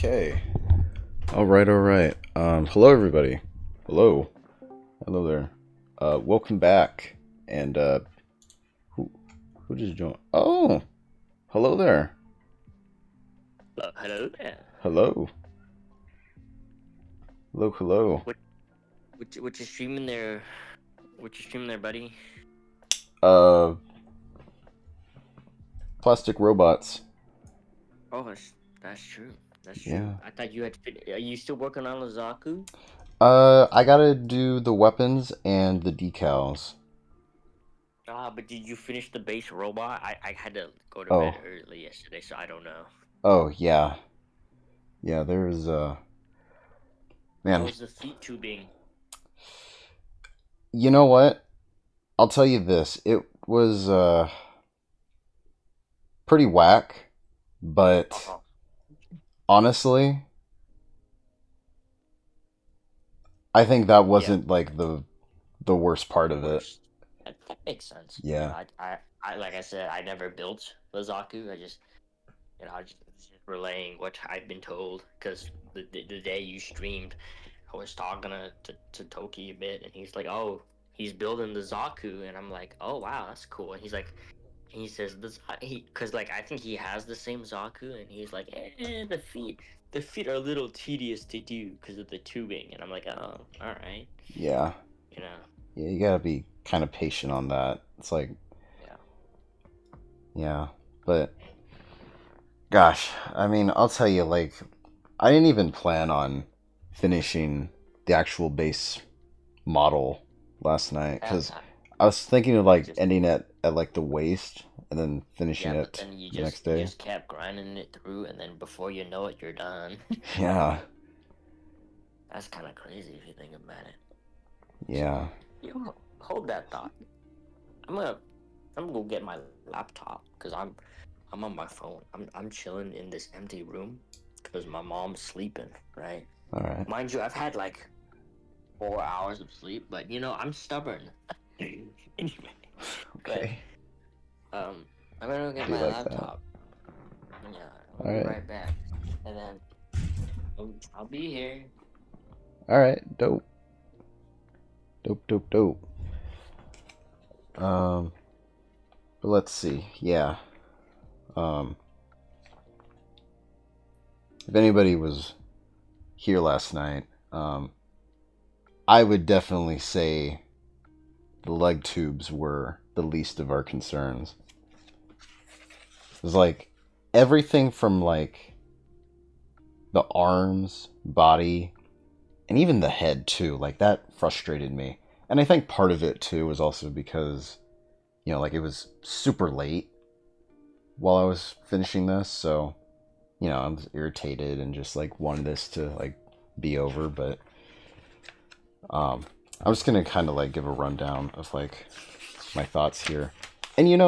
Okay. All right. Hello everybody. Hello. Hello there. Welcome back. And who who just joined? Oh, hello there. Hello there. Hello. Hello. What what you streaming there? What you streaming there, buddy? Uh, plastic robots. Oh, that's true. That's true. Yeah. I thought you had. Are you still working on the Zaku? I gotta do the weapons and the decals. But did you finish the base robot? I had to go to bed Oh. early yesterday, so I don't know. Oh, yeah. Yeah, there's How man, was the feet tubing? you know what? I'll tell you this. It was pretty whack, but Oh, honestly, I think that yeah, wasn't like the worst part the of it. worst. That makes sense. Yeah. I like I said, I never built the Zaku. I just relaying what I've been told because the day you streamed, I was talking to Toki a bit, and he's like, "Oh, he's building the Zaku," and I'm like, "Oh wow, that's cool." And he's like, he says this because like I think he has the same Zaku, and he's like, the feet are a little tedious to do because of the tubing, and I'm like, "Oh, all right, Yeah. you know, Yeah, you gotta be kind of patient on that. It's like, yeah, yeah. But gosh, I mean, I'll tell you, like, I didn't even plan on finishing the actual base model last night that because time I was thinking of you like just." ending at like the waist and then finishing Yeah, but it then the next you day. just kept grinding it through, and then before you know it, you're done. Yeah. That's kind of crazy if you think about it. Yeah. You hold that thought. I'm gonna I'm gonna go get my laptop because I'm on my phone. I'm chilling in this empty room because my mom's sleeping. Right, All right. mind you, I've had like 4 hours of sleep, but I'm stubborn. Anyway, but Okay. I'm gonna go I get do my like that. laptop. Yeah, I'll All be right. right back, and then I'll be here. All right. Dope. Dope. Um, but let's see. Yeah. Um, if anybody was here last night, I would definitely say the leg tubes were the least of our concerns. It was like everything from like the arms, body, and even the head too. Like that frustrated me. And I think part of it too was also because, like it was super late while I was finishing this, so I was irritated and just like wanted this to like be over, but I'm just gonna kind of like give a rundown of like my thoughts here. And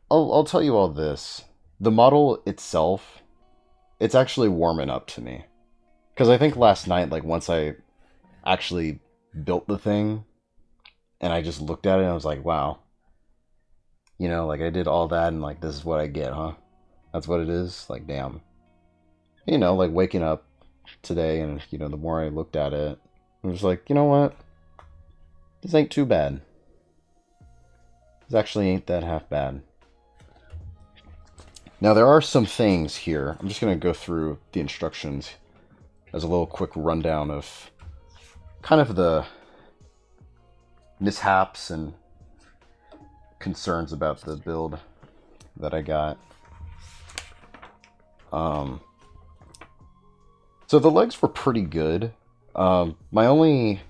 I'll tell you all this. The model itself, it's actually warming up to me. Because I think last night, like once I actually built the thing and I just looked at it and I was like, wow, like I did all that and like this is what I get, huh? That's what it is? Like, damn. Like waking up today and, the more I looked at it, I was like, you know what? This ain't too bad. This actually ain't that half bad. Now, there are some things here. I'm just going to go through the instructions as a little quick rundown of kind of the mishaps and concerns about the build that I got. Um, so the legs were pretty good. My only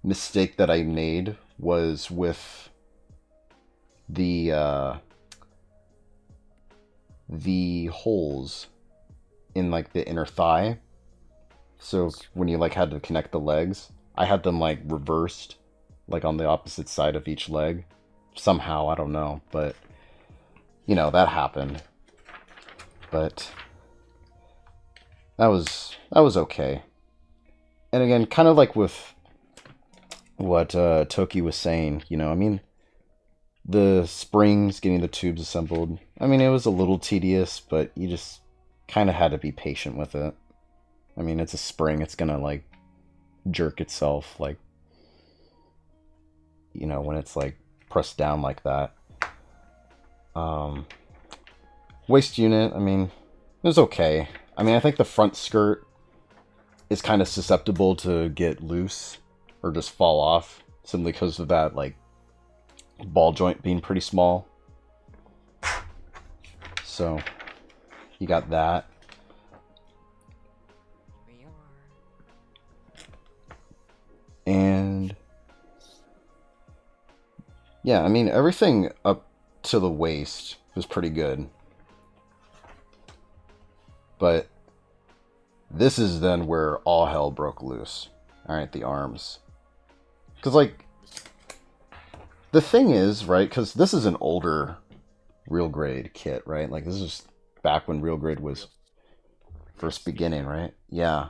mistake that I made was with the holes in like the inner thigh. So when you like had to connect the legs, I had them like reversed, like on the opposite side of each leg. Somehow, I don't know, but that happened. But that was okay. And again, kind of like with what Toki was saying, I mean, The springs, getting the tubes assembled. I mean, it was a little tedious, but you just kind of had to be patient with it. I mean, it's a spring. It's gonna, like, jerk itself, like, you know, when it's, like, pressed down like that. Waist unit, I mean, it was okay. I mean, I think the front skirt is kind of susceptible to get loose or just fall off simply because of that, like, ball joint being pretty small. So, you got that. And yeah, I mean, everything up to the waist was pretty good. But this is then where all hell broke loose. Alright, the arms. Because, like, the thing is, right, because this is an older real grade kit, right? Like, this is back when real grade was first beginning, right? Yeah.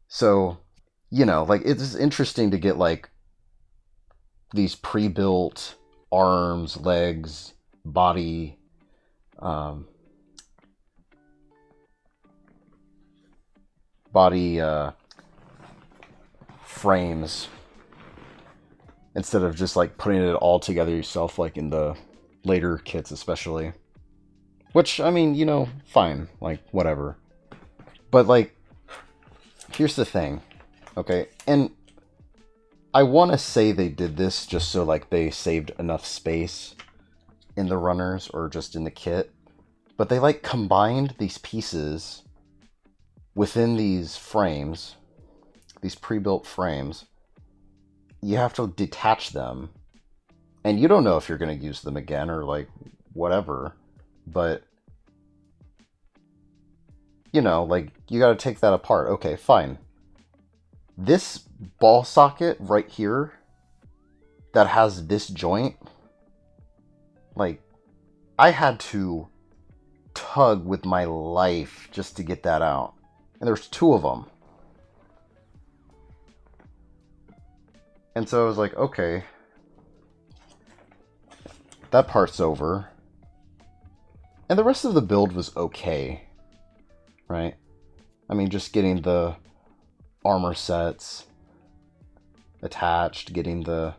So, you know, like, it's interesting to get, like, these pre-built arms, legs, body, frames, instead of just, like, putting it all together yourself, like, in the later kits especially. Which, I mean, you know, fine, like, whatever. But, like, here's the thing, okay? And I want to say they did this just so, like, they saved enough space in the runners or just in the kit. But they, like, combined these pieces within these frames, these pre-built frames. You have to detach them. And you don't know if you're going to use them again or, like, whatever. But, you know, like, you got to take that apart. Okay, fine. This ball socket right here that has this joint, like, I had to tug with my life just to get that out. And there's two of them. And so I was like, okay, that part's over. And the rest of the build was okay, right? I mean, just getting the armor sets attached, getting the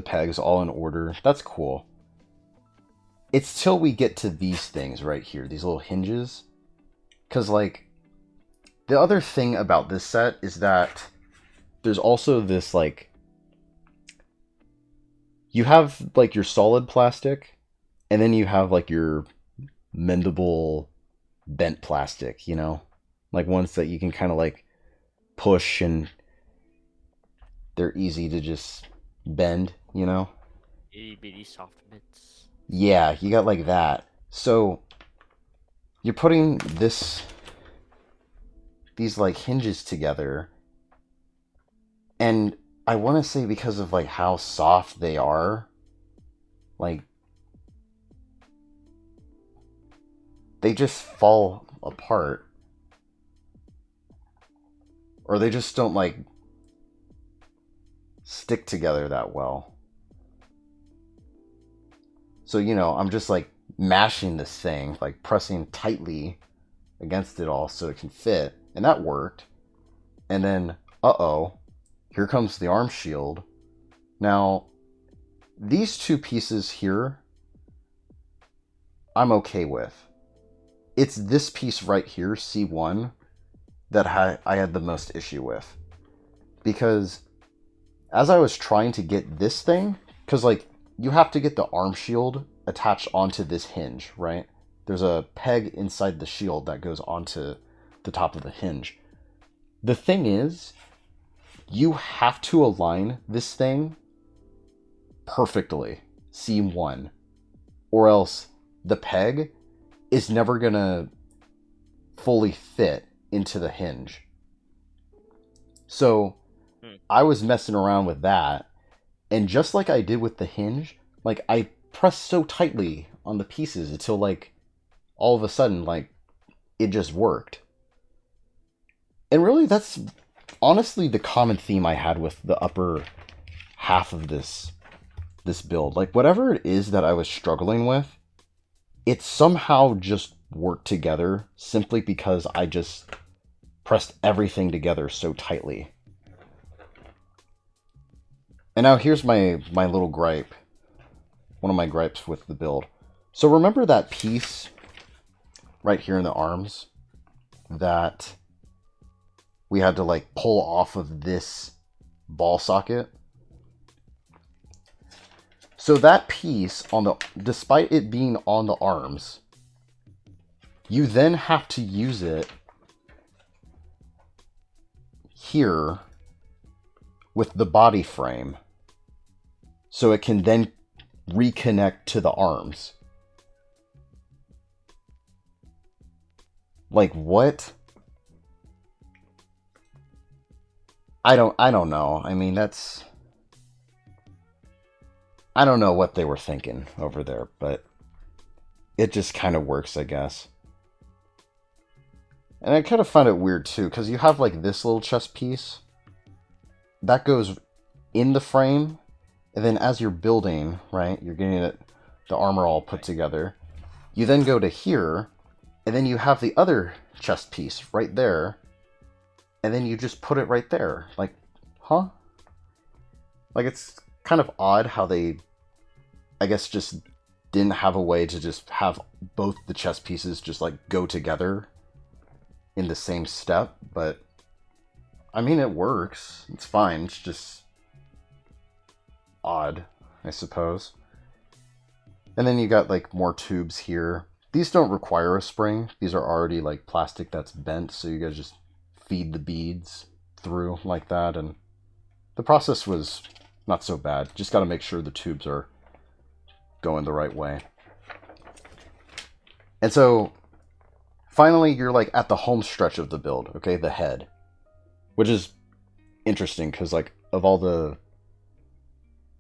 pegs all in order. That's cool. It's till we get to these things right here, these little hinges. Because, like, the other thing about this set is that there's also this, like, you have, like, your solid plastic, and then you have, like, your mendable bent plastic, you know? Like, ones that you can kind of, like, push and they're easy to just bend, you know? Itty bitty soft bits. Yeah, you got, like, that. So, you're putting these, like, hinges together, and I want to say because of, like, how soft they are, like, they just fall apart. Or they just don't, like, stick together that well. So, you know, I'm just, like, mashing this thing, like, pressing tightly against it all so it can fit. And that worked. And then, uh-oh, here comes the arm shield. Now, these two pieces here, I'm okay with. It's this piece right here, C1, that I had the most issue with. Because as I was trying to get this thing, because, like, you have to get the arm shield attached onto this hinge, right? There's a peg inside the shield that goes onto the top of the hinge. The thing is, you have to align this thing perfectly, C1, or else the peg is never gonna fully fit into the hinge. So I was messing around with that, and just like I did with the hinge, like, I pressed so tightly on the pieces until, like, all of a sudden, like, it just worked. And really, that's honestly the common theme I had with the upper half of this this build. Like, whatever it is that I was struggling with, it somehow just worked together simply because I just pressed everything together so tightly. And now here's my little gripe. One of my gripes with the build. So remember that piece right here in the arms that we had to like pull off of this ball socket? So that piece on the, despite it being on the arms, you then have to use it here with the body frame so it can then reconnect to the arms. Like, what? I don't know. I mean, that's, I don't know what they were thinking over there, but it just kind of works, I guess. And I kind of find it weird too, because you have like this little chest piece that goes in the frame, and then as you're building, right, you're getting it, the armor all put together. You then go to here, and then you have the other chest piece right there, and then you just put it right there. Like, huh? Like, it's kind of odd how they, I guess, just didn't have a way to just have both the chest pieces just like go together in the same step, but I mean, it works. It's fine. It's just odd, I suppose. And then you got like more tubes here. These don't require a spring. These are already like plastic that's bent, so you guys just feed the beads through like that, and the process was not so bad. Just got to make sure the tubes are going the right way. And so finally you're like at the home stretch of the build, okay, the head, which is interesting because like of all the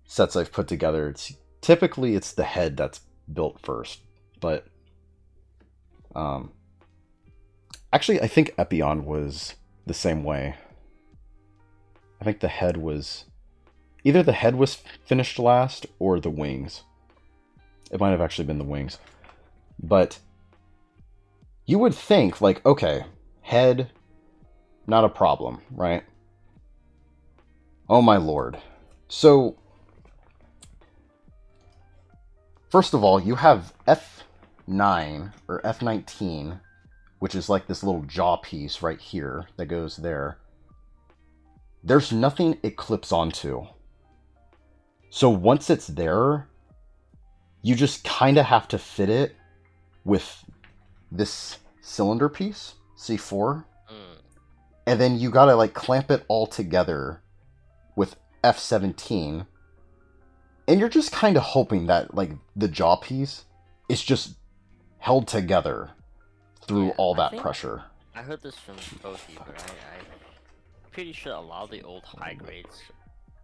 sets I've put together, it's typically the head that's built first, but actually I think Epion was the same way. I think the head was either the head was finished last or the wings. It might have actually been the wings. But you would think, like, okay, head, not a problem, right? Oh my lord. So, first of all, you have F9 or F19, which is like this little jaw piece right here that goes there. There's nothing it clips onto. So once it's there, you just kind of have to fit it with this cylinder piece, C4. And then you gotta like clamp it all together with F17. And you're just kind of hoping that like the jaw piece is just held together through all that pressure. I heard this from Kofi, but I'm pretty sure a lot of the old high grades,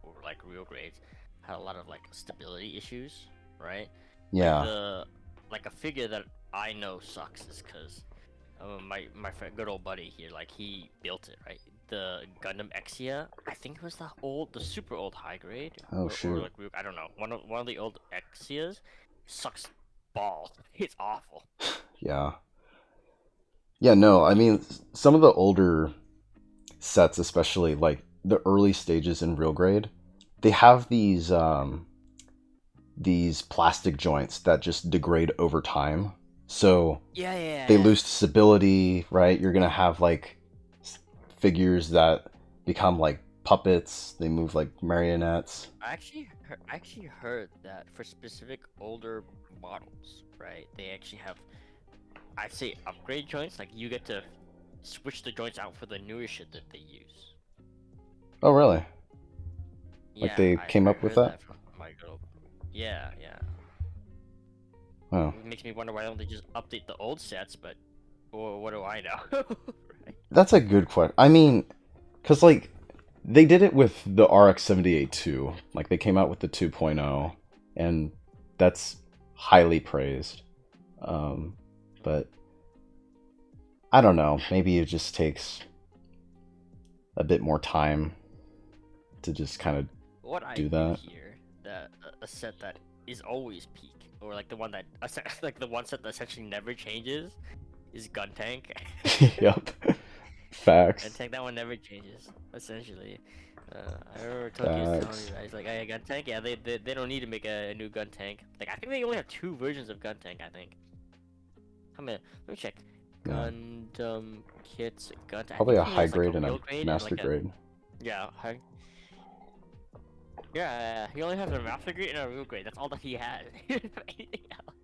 or like real grades, had a lot of like stability issues, right? Yeah. Like a figure that I know sucks is because my friend, good old buddy here, like he built it, right? The Gundam Exia, I think it was the super old high grade. Oh shoot. Or like, I don't know, one of the old Exias sucks balls. It's awful. Yeah. Yeah, no, I mean, some of the older sets, especially like the early stages in real grade, they have these plastic joints that just degrade over time. So they lose stability, right? You're gonna have like figures that become like puppets. They move like marionettes. I actually heard that for specific older models, right? They actually have, I'd say, upgrade joints. Like you get to switch the joints out for the newer shit that they use. Oh, really? Yeah, like they came up with that? from my girl. Yeah. Oh. It makes me wonder why don't they just update the old sets, but well, what do I know? Right? That's a good question. I mean, because like they did it with the RX-78 too. Like they came out with the 2.0, and that's highly praised. But I don't know. Maybe it just takes a bit more time to just kind of What I do that. hear that a a set that is always peak, or like the one that like the one set that essentially never changes, is Gun Tank. Yep. Gun Facts. Tank, that one never changes. Essentially, I remember Toki was telling me Facts. that he's like, "Hey, Gun Tank, yeah, they don't need to make a new Gun Tank. Like I think they only have 2 versions of Gun Tank. I think. Let me check. Yeah. Gundam kits, Gun Tank. I Probably think a he only high has like a grade and a real grade and master like a grade. yeah, high. Yeah, he only has a master grade and a real grade. That's all that he has. He doesn't have anything else.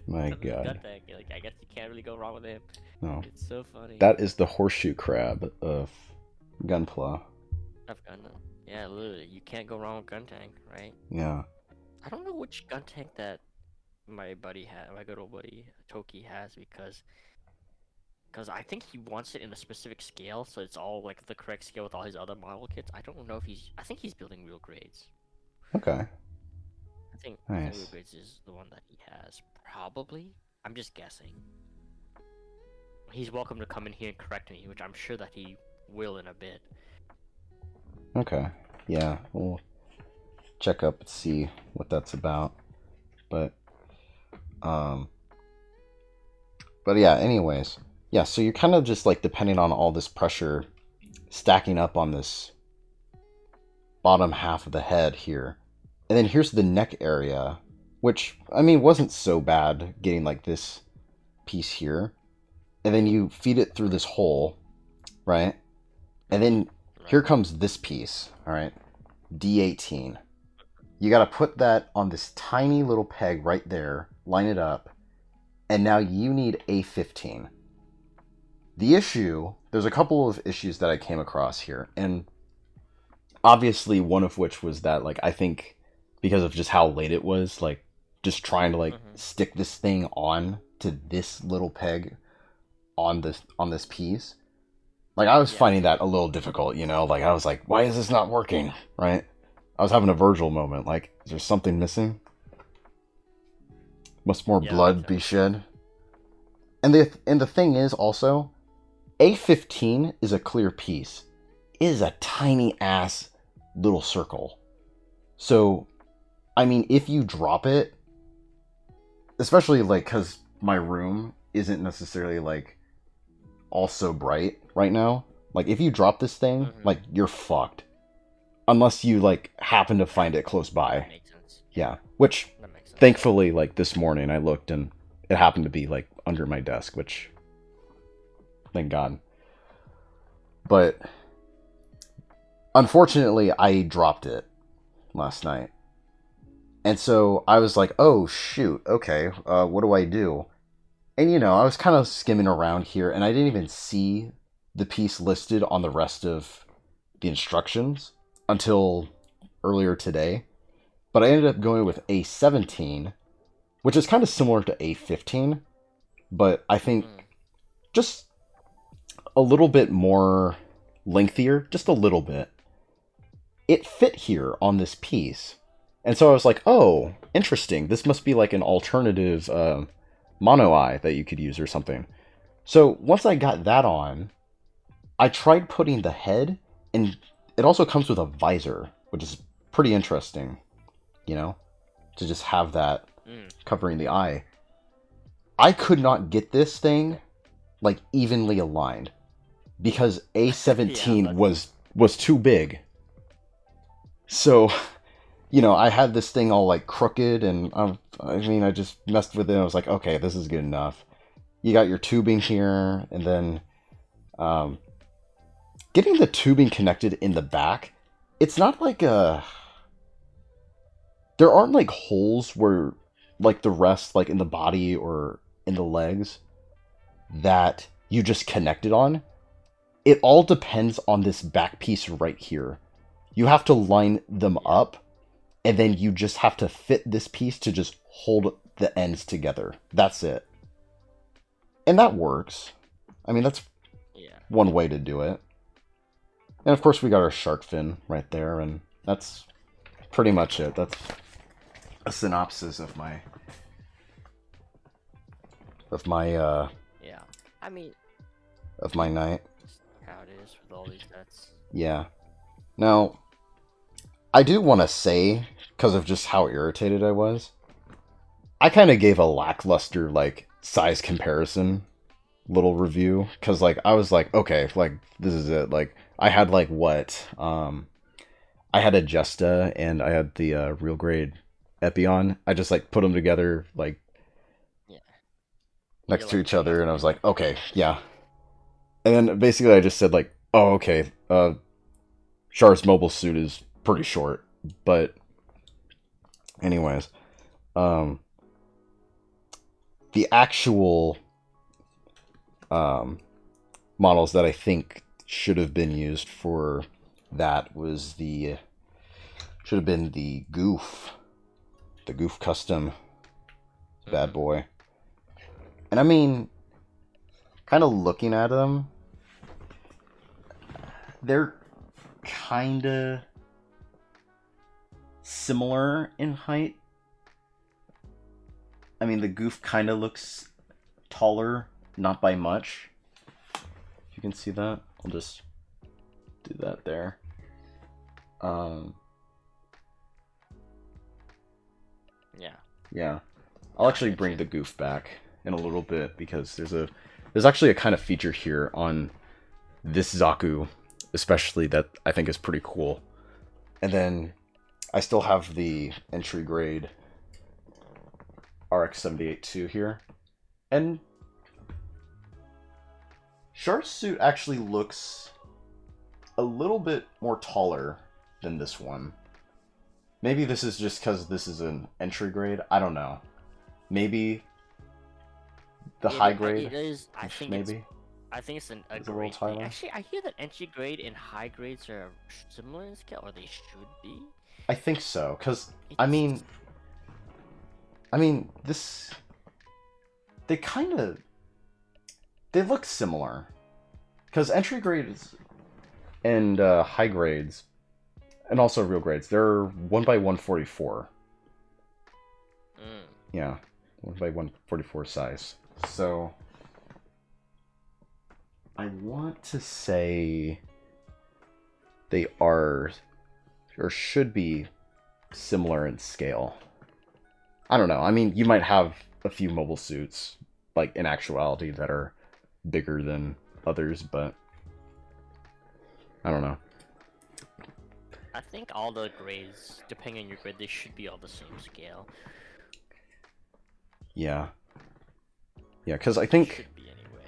My Because of Gun God. Tank. Like I guess you can't really go wrong with him. No. It's so funny. That is the horseshoe crab of Gunpla. Of Gundam. Yeah, literally, you can't go wrong with Gun Tank, right? Yeah. I don't know which Gun Tank that my good old buddy Toki has because I think he wants it in a specific scale, so it's all like the correct scale with all his other model kits. I don't know if I think he's building real grades. Okay. I think real Nice. grades is the one that he has. Probably. I'm just guessing. He's welcome to come in here and correct me, which I'm sure that he will in a bit. Okay. Yeah. We'll check up and see what that's about. But yeah, anyways. Yeah, so you're kind of just like depending on all this pressure stacking up on this bottom half of the head here. And then here's the neck area, which, I mean, wasn't so bad getting like this piece here. And then you feed it through this hole, right? And then here comes this piece, all right? D18. You got to put that on this tiny little peg right there, line it up, and now you need A15. The issue, there's a couple of issues that I came across here, and obviously one of which was that, like, I think because of just how late it was, like, just trying to, like, stick this thing on to this little peg on this piece. Like, I was finding that a little difficult, you know? Like, I was like, why is this not working, right? I was having a Virgil moment, like, is there something missing? Must more blood be shed? And the thing is also, A15 is a clear piece. It is a tiny ass little circle. So, I mean, if you drop it, especially like because my room isn't necessarily like all so bright right now. Like if you drop this thing, like you're fucked. Unless you like happen to find it close by. That makes sense. Yeah. Which thankfully like this morning I looked and it happened to be like under my desk, which thank God. But unfortunately I dropped it last night. And so I was like, oh shoot, okay, what do I do? And you know, I was kind of skimming around here and I didn't even see the piece listed on the rest of the instructions until earlier today. But I ended up going with A17, which is kind of similar to A15, but I think just a little bit more lengthier, just a little bit. It fit here on this piece. And so I was like, oh, interesting. This must be like an alternative mono eye that you could use or something. So once I got that on, I tried putting the head, and it also comes with a visor, which is pretty interesting, you know, to just have that covering the eye. I could not get this thing like evenly aligned because A17 was too big. So, you know, I had this thing all like crooked, and I mean, I just messed with it. I was like, okay, this is good enough. You got your tubing here, and then getting the tubing connected in the back, it's not like there aren't like holes where like the rest, like in the body or in the legs, that you just connect it on. It all depends on this back piece right here. You have to line them up, and then you just have to fit this piece to just hold the ends together. That's it. And that works. I mean, that's one way to do it. And of course we got our shark fin right there, and that's pretty much it. That's a synopsis of my yeah. I mean, of my night. How it is with all these sets. Yeah. Now, I do want to say, because of just how irritated I was. I kind of gave a lackluster like size comparison little review because like I was like, okay, like this is it. Like I had like what I had a Justa and I had the real grade Epion. I just like put them together like Yeah. next You're to like, each they have other, to and I be was like, perfect. okay, yeah. And then basically I just said like, oh, okay, Char's mobile suit is pretty short, but anyways, um, the actual um, models that I think should have been used for that was the should have been the Goof custom bad boy. And I mean, kind of looking at them, they're kind of similar in height. I mean, the Goof kind of looks taller, not by much. If you can see that, I'll just do that there. Um, Yeah. yeah, I'll actually bring the Goof back in a little bit because there's actually a kind of feature here on this Zaku, especially that I think is pretty cool. And then I still have the entry grade RX-78-2 here, and Char's suit actually looks a little bit more taller than this one. Maybe this is just because this is an entry grade. I don't know. Maybe the high grade. It is. I think maybe. I think it's a It's a little great thing. taller. Actually, I hear that entry grade and high grades are similar in scale, or they should be. I think so, because It's... I mean, this they kind of they look similar, because entry grades and high grades, and also real grades, they're 1x144. Yeah, 1x144 size. So I want to say they are or should be similar in scale. I don't know. I mean, you might have a few mobile suits, like in actuality, that are bigger than others, but I don't know. I think all the grades, depending on your grade, they should be all the same scale. Yeah. Yeah, because I think Should be anyway.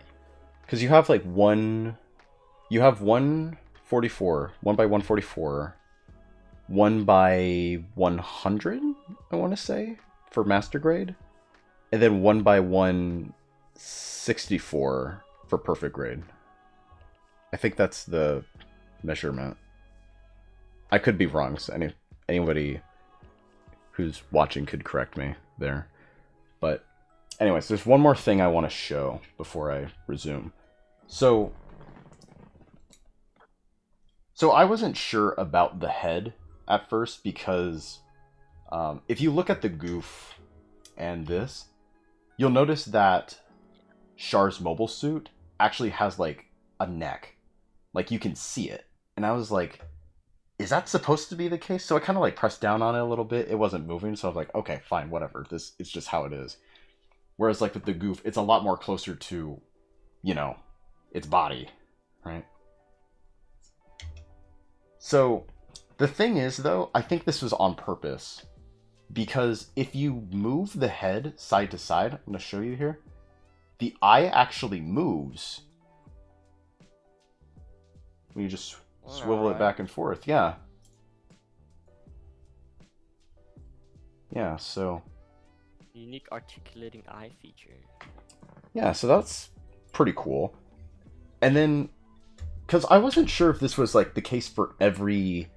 because you have like you have 144, 1x144, 1x100, I want to say, for master grade, and then 1x164 for perfect grade. I think that's the measurement. I could be wrong, so anybody who's watching could correct me there. But anyways, there's one more thing I want to show before I resume. So I wasn't sure about the head at first because if you look at the Goof and this, you'll notice that Char's mobile suit actually has like a neck. Like you can see it. And I was like, is that supposed to be the case? So I kind of like pressed down on it a little bit. It wasn't moving, so I was like, okay, fine, whatever. This it's just how it is. Whereas like with the Goof, it's a lot more closer to, its body, right? So the thing is though, I think this was on purpose. Because if you move the head side to side, I'm going to show you here, the eye actually moves. When you just swivel it back and forth, yeah. Yeah, so... Unique articulating eye feature. Yeah, so that's pretty cool. And then, because I wasn't sure if this was like the case for every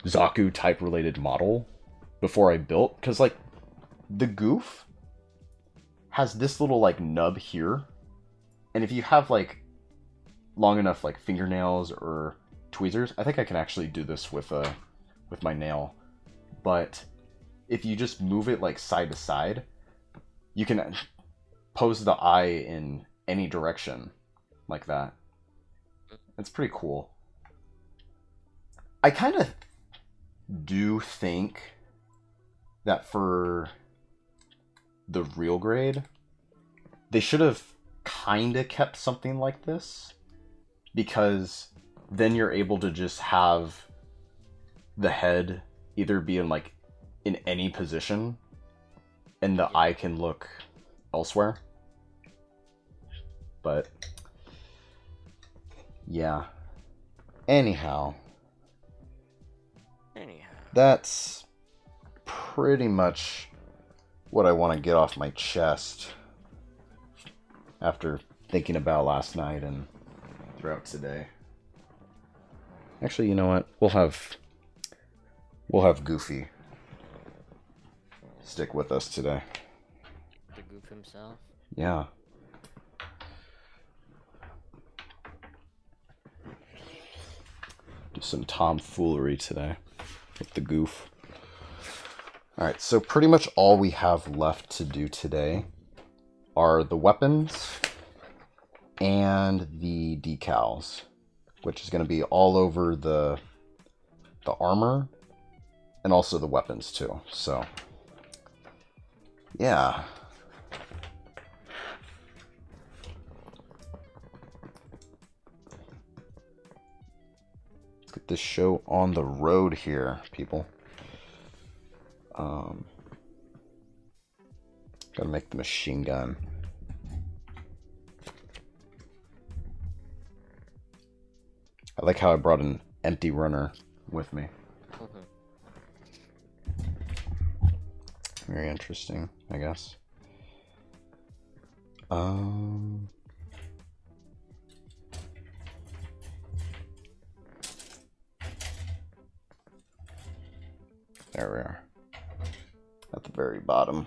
Zaku type related model before I built, because like the Goof has this little like nub here, and if you have like long enough like fingernails or tweezers, I think I can actually do this with my nail, but if you just move it like side to side, you can pose the eye in any direction like that. It's pretty cool. I kind of do think that for the real grade, they should have kind of kept something like this, because then you're able to just have the head either be in like in any position and the eye can look elsewhere. But yeah. Anyhow, that's pretty much what I want to get off my chest after thinking about last night and throughout today. Actually, you know what? We'll have Goofy stick with us today. The Goof himself? Yeah. Do some tomfoolery today with the Goof. Alright, so pretty much all we have left to do today are the weapons and the decals, which is going to be all over the armor and also the weapons too. So, yeah. Let's get this show on the road here, people. Gotta make the machine gun. I like how I brought an empty runner with me. Very interesting, I guess. There we are. At the very bottom.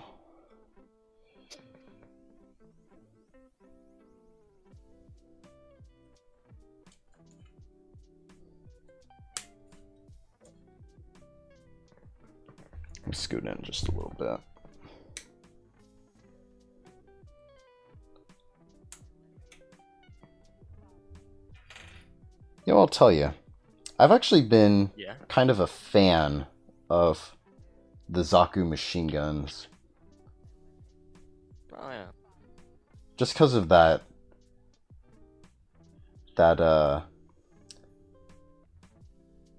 Let me scoot in just a little bit. You know, I'll tell you, I've actually been kind of a fan of the Zaku machine guns. Oh yeah. Just because of that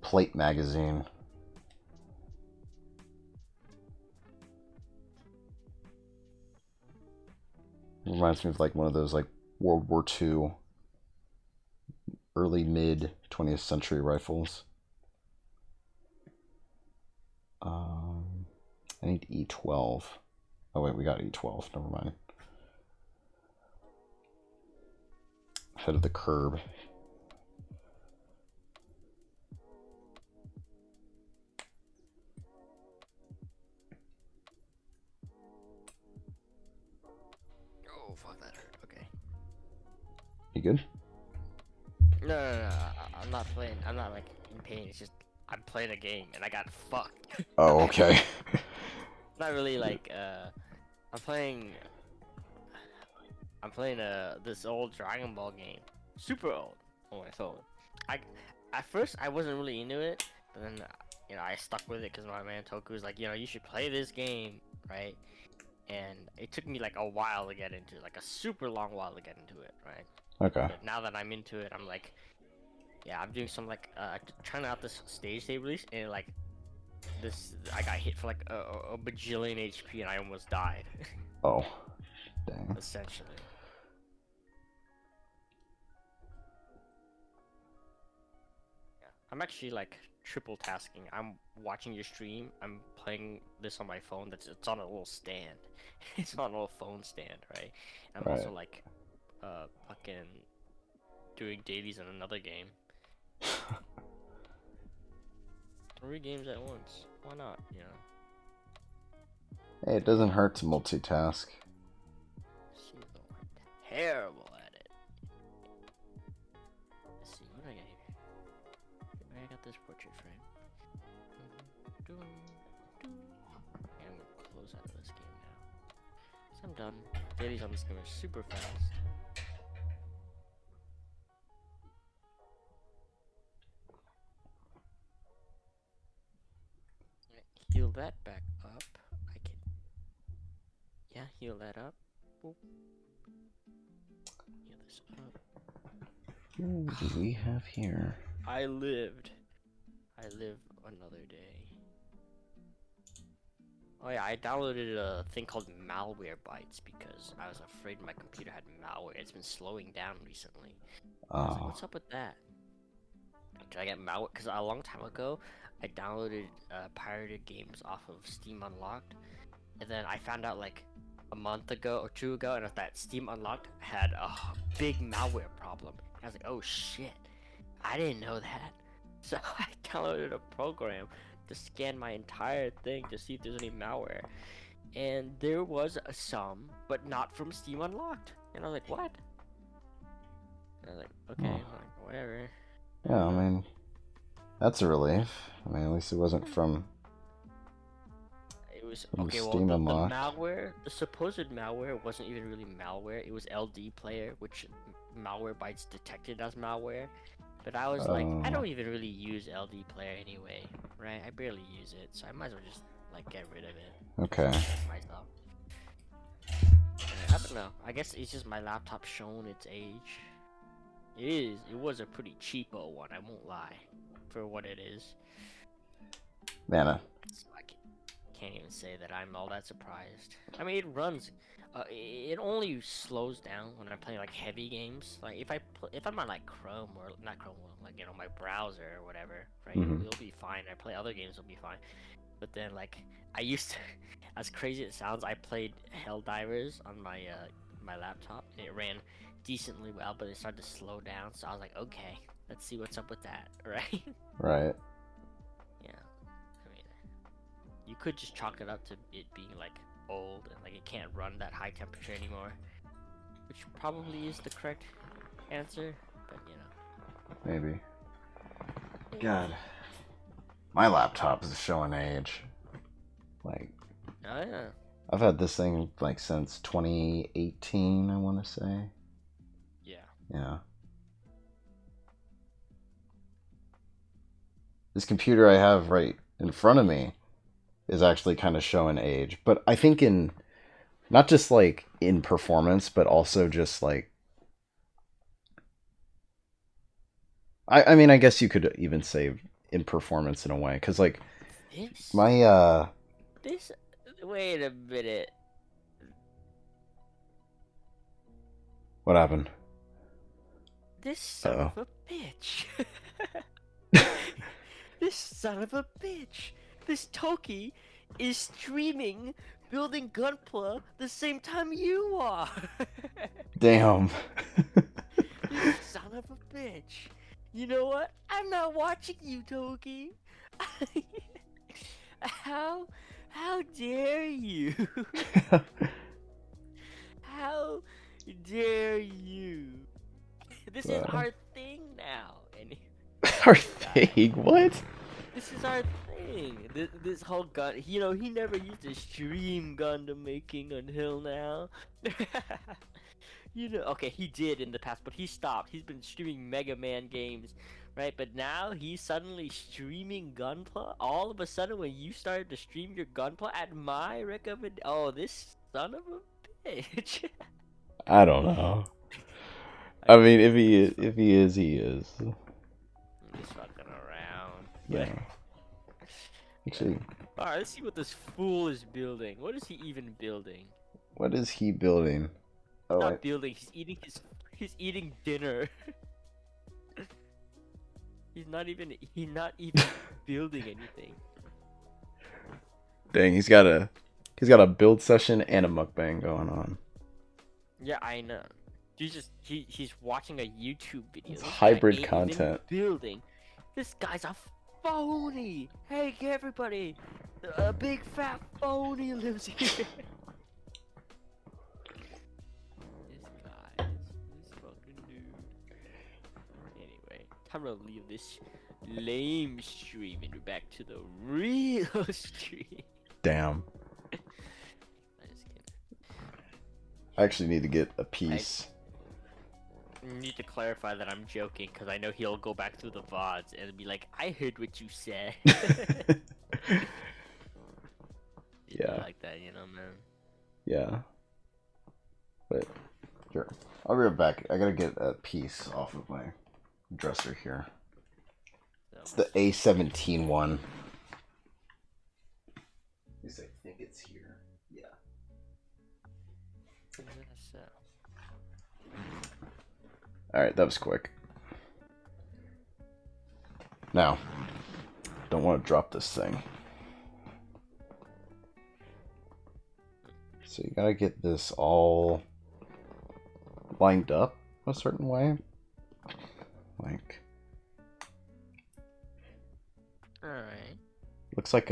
plate magazine. It reminds me of like one of those like World War II, early mid 20th century rifles. I need E12. Oh wait, we got E12. Never mind. Head of the curb. Oh fuck, that hurt. Okay. You good? No. I'm not playing. I'm not like in pain. It's just I'm playing a game and I got fucked. Oh, okay. Not really like I'm playing this old Dragon Ball game, super old, on my phone. At first I wasn't really into it, but then I stuck with it because my man Toku was like, you should play this game, right? And it took me like a while to get into it, like a super long while to get into it, right? Okay. But now that I'm into it, I'm like, yeah, I'm doing some like trying out this stage they released, and like I got hit for like a bajillion HP and I almost died. Oh, dang. Essentially. Yeah, I'm actually like triple tasking. I'm watching your stream. I'm playing this on my phone. It's on a little stand. It's on a little phone stand, right? I'm also like, fucking doing dailies in another game. 3 games at once. Why not? Hey, it doesn't hurt to multitask. She's terrible at it. Let's see, what do I got here? I got this portrait frame. And I'm gonna close out of this game now. So I'm done. Dailies on this game are super fast. Heal that back up. Yeah, heal that up. Boop. Heal this up. What do we have here? I lived. I live another day. Oh yeah, I downloaded a thing called Malware Bytes because I was afraid my computer had malware. It's been slowing down recently. I was like, Oh, what's up with that? Did I get malware? Because a long time ago, I downloaded pirated games off of Steam Unlocked, and then I found out like a month ago or 2 ago, and that Steam Unlocked had a big malware problem. I was like, oh shit, I didn't know that. So I downloaded a program to scan my entire thing to see if there's any malware, and there was some, but not from Steam Unlocked. And I was like, what? And I was like, okay, like, whatever. yeah. I mean, that's a relief. I mean, at least it wasn't from It was from okay. Well, Steam the Unlocked. malware, the supposed malware, wasn't even really malware. It was LD player, which Malware Bytes detected as malware. But I was like, I don't even really use LD player anyway, right? I barely use it, so I might as well just like get rid of it. Okay. Myself. I don't know. I guess it's just my laptop showing its age. It is. It was a pretty cheapo one. I won't lie, for what it is. Man, So I can't even say that I'm all that surprised. I mean, it runs. It only slows down when I'm playing like heavy games. Like if I'm on like Chrome or not Chrome, like my browser or whatever, right? It'll be fine. I play other games, it'll be fine. But then like I used to, as crazy as it sounds, I played Helldivers on my my laptop, and it ran decently well, but it started to slow down. So I was like, okay, let's see what's up with that, right? right. Yeah. I mean, you could just chalk it up to it being like old and like it can't run that high temperature anymore, which probably is the correct answer, but you know. Maybe. God, my laptop is showing age. Like, Oh yeah. I've had this thing like since 2018, I want to say. Yeah. Yeah. This computer I have right in front of me is actually kind of showing age, but I think in not just like in performance, but also just like I mean, I guess you could even say in performance in a way, because like This. my This. Wait a minute. what happened? This son Uh-oh. of a bitch. This son of a bitch. This Toki is streaming building Gunpla the same time you are. Damn. This son of a bitch. You know what? I'm not watching you, Toki. How dare you? How dare you? This is our thing now. And Our thing? What? this is our thing. This whole gun. You know, he never used to stream Gundam making until now. You know, okay, he did in the past, but he stopped. He's been streaming Mega Man games, right? But now he's suddenly streaming Gunpla. All of a sudden, when you started to stream your Gunpla at my recommend, oh, this son of a bitch. I don't know. I mean, if he is, he is. He's fucking around. Yeah. Actually, all right, let's see what this fool is building. What is he even building? what is he building? He's not building. He's eating dinner. He's not even building anything. Dang, he's got a build session and a mukbang going on. Yeah, I know. He's watching a YouTube video. It's This hybrid guy ain't content. even building. This guy's a phony. Hey everybody, a big fat phony lives here. This fucking dude. Anyway, time to leave this lame stream and we're back to the real stream. Damn. I'm just kidding. I actually need to get a piece. I need to clarify that I'm joking because I know he'll go back through the VODs and be like, I heard what you said. Yeah. Like that, you know, man. Yeah. But sure. I'll be right back. I gotta get a piece off of my dresser here. It's the A17 one. At least I think it's here. Yeah. Alright, that was quick. Now, don't want to drop this thing. So you gotta get this all lined up a certain way. Like, Alright. looks like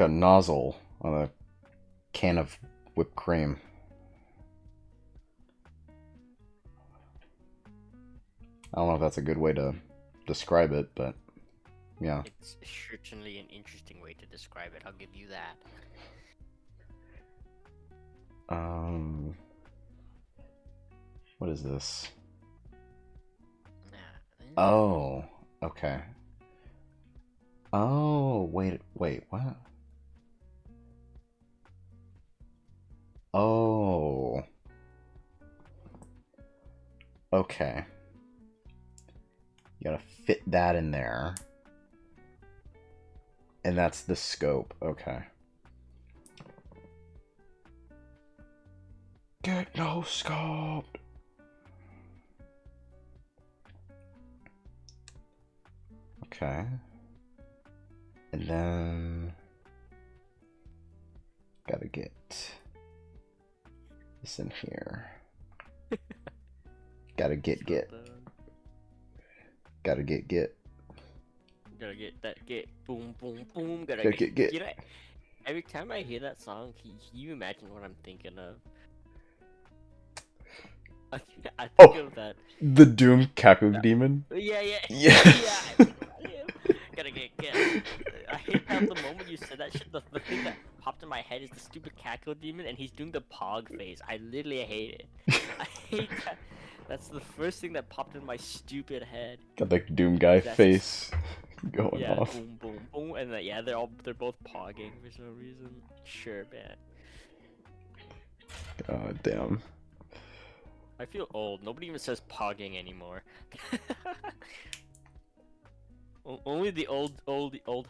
a nozzle on a can of whipped cream. I don't know if that's a good way to describe it, but yeah. It's certainly an interesting way to describe it. I'll give you that. What is this? Nah. Oh, okay. Oh, wait, what? Oh. Okay. You gotta fit that in there. And that's the scope. Okay. Get no scope. Okay. And then gotta get this in here. Gotta get. Gotta get. Gotta get that get. Boom, boom, boom. Gotta get. You know, every time I hear that song, can you imagine what I'm thinking of? I think of that. The Doom Kaku Demon? Yeah. Yeah. Gotta get. I hate how the moment you said that shit, the thing that popped in my head is the stupid Cackle Demon, and he's doing the Pog face. I literally hate it. I hate that. That's the first thing that popped in my stupid head. Got like Doom guy face going off. Boom, boom, boom, and they're both pogging for some reason. Sure, man. God damn. I feel old. Nobody even says pogging anymore. Only the old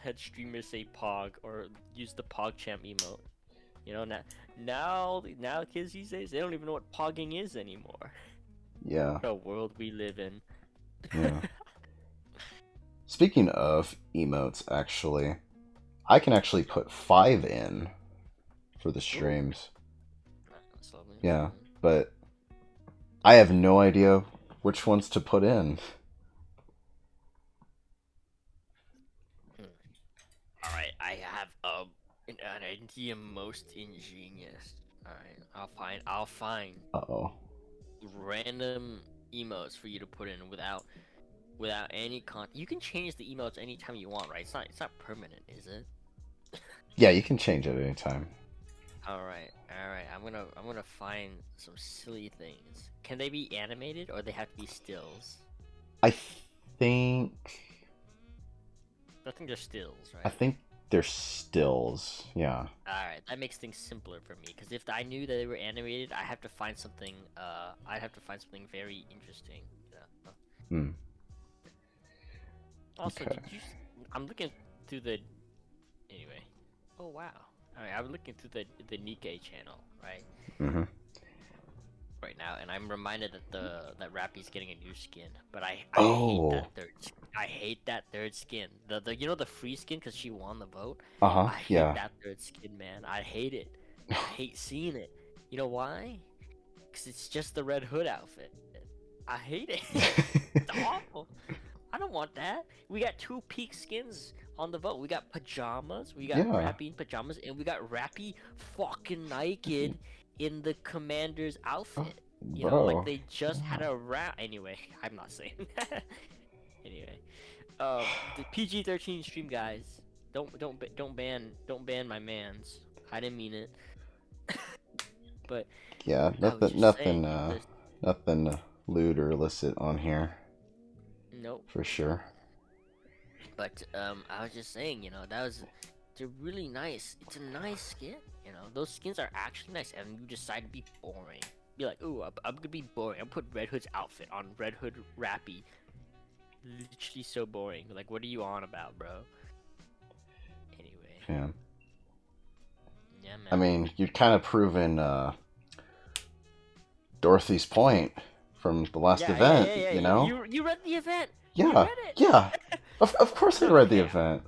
head streamers say pog or use the PogChamp emote. You know, now kids these days, they don't even know what pogging is anymore. Yeah. What a world we live in. Yeah. Speaking of emotes, actually, I can actually put 5 in for the streams. Yeah, but I have no idea which ones to put in. Alright, I have an idea most ingenious. Alright, I'll find Uh-oh. random emotes for you to put in without any You can change the emotes anytime you want, right? It's not permanent, is it? Yeah, you can change it anytime. Alright. I'm gonna find some silly things. Can they be animated or they have to be stills? I think they're stills, right? I think they're stills. Yeah. Alright, that makes things simpler for me, because if I knew that they were animated, I'd have to find something very interesting. Hmm. Also, Okay. I'm looking through the... Anyway. Oh, wow. Alright, I'm looking through the Nikkei channel, right? Mm-hmm. Right now, and I'm reminded that Rappy's getting a new skin, but I hate that third skin. The you know, the free skin because she won the vote. Uh-huh. I hate that third skin, man. I hate it. I hate seeing it. You know why? Because it's just the Red Hood outfit. I hate it. It's awful. I don't want that. We got 2 peak skins on the vote. We got pajamas. We got Rappy in pajamas, and we got Rappy fucking naked in the commander's outfit. You know, like they just had a rap. Anyway, I'm not saying that. Anyway, the PG-13 stream guys, don't ban my mans. I didn't mean it. But yeah, nothing lewd or illicit on here. Nope. for sure. But I was just saying, they're really nice. It's a nice skin. Those skins are actually nice, and you decide to be boring. Be like, ooh, I'm gonna be boring. I'm put Red Hood's outfit on Red Hood Rappy. Literally so boring. Like, what are you on about, bro? Anyway. Yeah. Yeah, man. I mean, you're kind of proving Dorothy's point from the last event, Yeah. you know? You read the event. You Yeah, read it. yeah. Of course I read the Okay. event.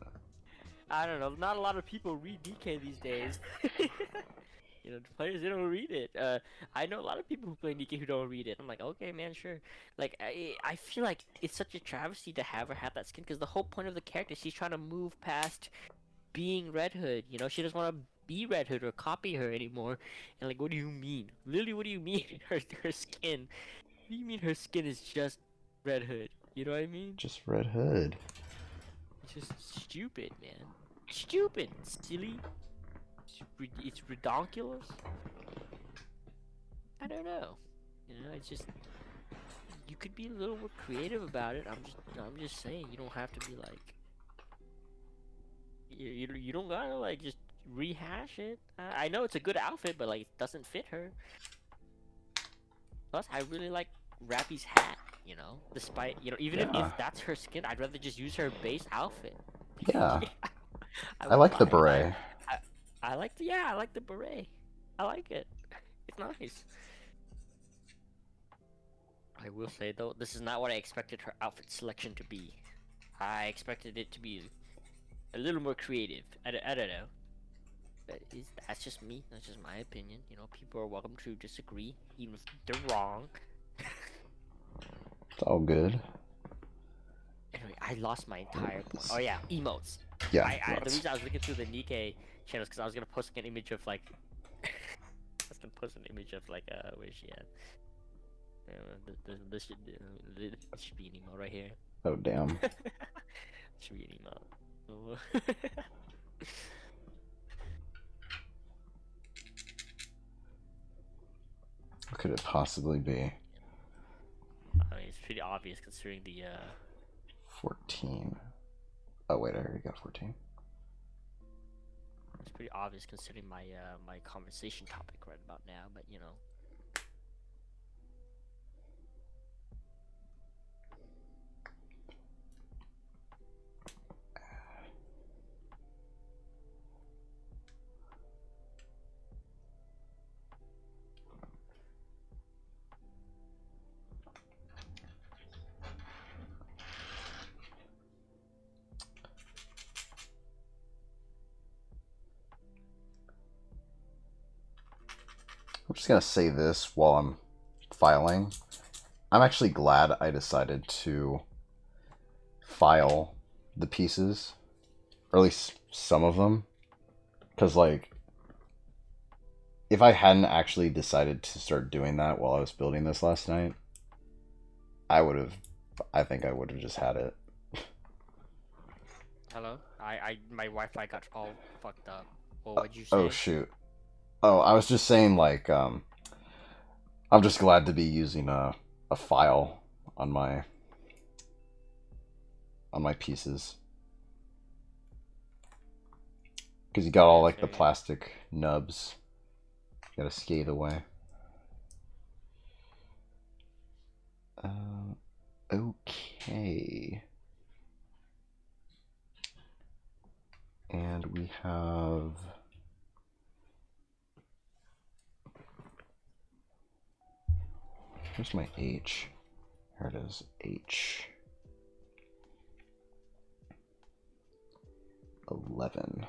I don't know. Not a lot of people read DK these days. The players, they don't read it. I know a lot of people who play DK who don't read it. I'm like, okay, man, sure. Like, I feel like it's such a travesty to have her have that skin because the whole point of the character, she's trying to move past being Red Hood. She doesn't want to be Red Hood or copy her anymore. And like, what do you mean? Literally, what do you mean? Her skin. What do you mean her skin is just Red Hood? You know what I mean? Just Red Hood. It's just stupid, man. Stupid, silly. It's redonkulous. I don't know. It's just you could be a little more creative about it. I'm just saying you don't have to be like you don't gotta like just rehash it. I know it's a good outfit, but like it doesn't fit her. Plus, I really like Rappy's hat. Despite even if Yeah. that's her skin, I'd rather just use her base outfit. Yeah. I I wouldn't like the mind. beret. I like I like the beret. I like it. It's nice. I will say though, this is not what I expected her outfit selection to be. I expected it to be a little more creative. I don't know. But that's just me. That's just my opinion. People are welcome to disagree, even if they're wrong. It's all good. Anyway, I lost my entire point. Oh yeah, emotes. Yeah. The reason I was looking through the Nikkei channels because I was gonna post an image of like, I was gonna post an image of like where is she at? This should be an emote right here. Oh damn. Should be an emote. What could it possibly be? I mean, it's pretty obvious considering the 14. Oh wait, I already got 14. It's pretty obvious considering my my conversation topic right about now, but I'm just gonna say this while I'm filing. I'm actually glad I decided to file the pieces, or at least some of them, because like if I hadn't actually decided to start doing that while I was building this last night, I think I would have just had it. Hello? My Wi-Fi got all fucked up. Well, what'd you say? Oh shoot. Oh, I was just saying like I'm just glad to be using a file on my pieces. Because you got all like the plastic nubs. You gotta scathe away. Okay. And we have... Here's my H. Here it is, H. 11.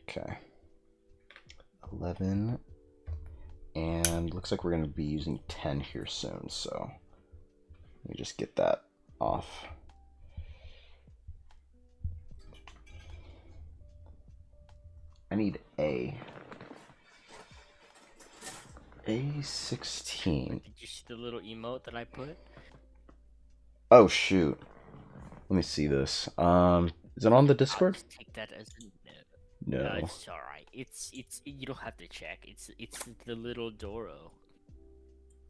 Okay. 11. And looks like we're going to be using 10 here soon, so let me just get that off. I need A. A16. Did you see the little emote that I put? Oh shoot. Let me see this. Is it on the I'll Discord? just take that as a no. No. It's alright. It's you don't have to check. It's the little Doro.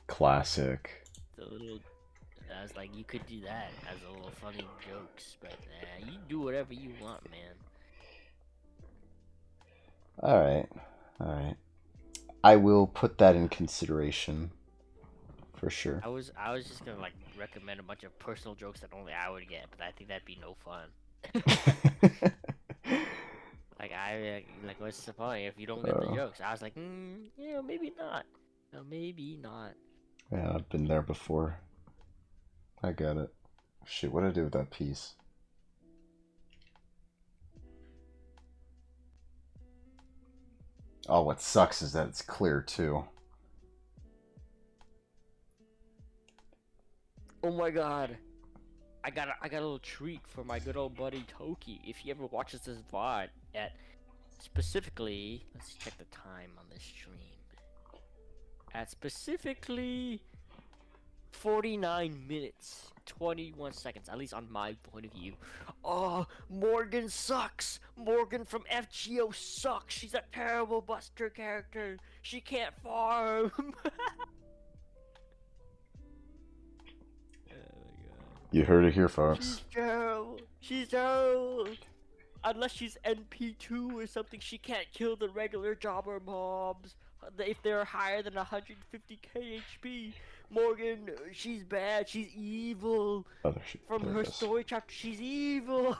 Classic. The little. I was like, you could do that as a little funny jokes, but you do whatever you want, man. Alright. Alright. I will put that in consideration. For sure. I was just gonna like recommend a bunch of personal jokes that only I would get, but I think that'd be no fun. Like what's the point if you don't get the jokes? I was like, yeah, maybe not. No, maybe not. Yeah, I've been there before. I got it. Shit, what did I do with that piece? Oh, what sucks is that it's clear too. Oh my god. I got a little treat for my good old buddy Toki. If he ever watches this VOD at specifically, let's check the time on this stream. At specifically 49 minutes, 21 seconds, at least on my point of view. Oh, Morgan sucks! Morgan from FGO sucks! She's a terrible Buster character! She can't farm! You heard it here, folks. She's terrible! She's terrible! Unless she's NP2 or something, she can't kill the regular jobber mobs if they're higher than 150k HP. Morgan, she's bad. She's evil. From her story chapter, she's evil.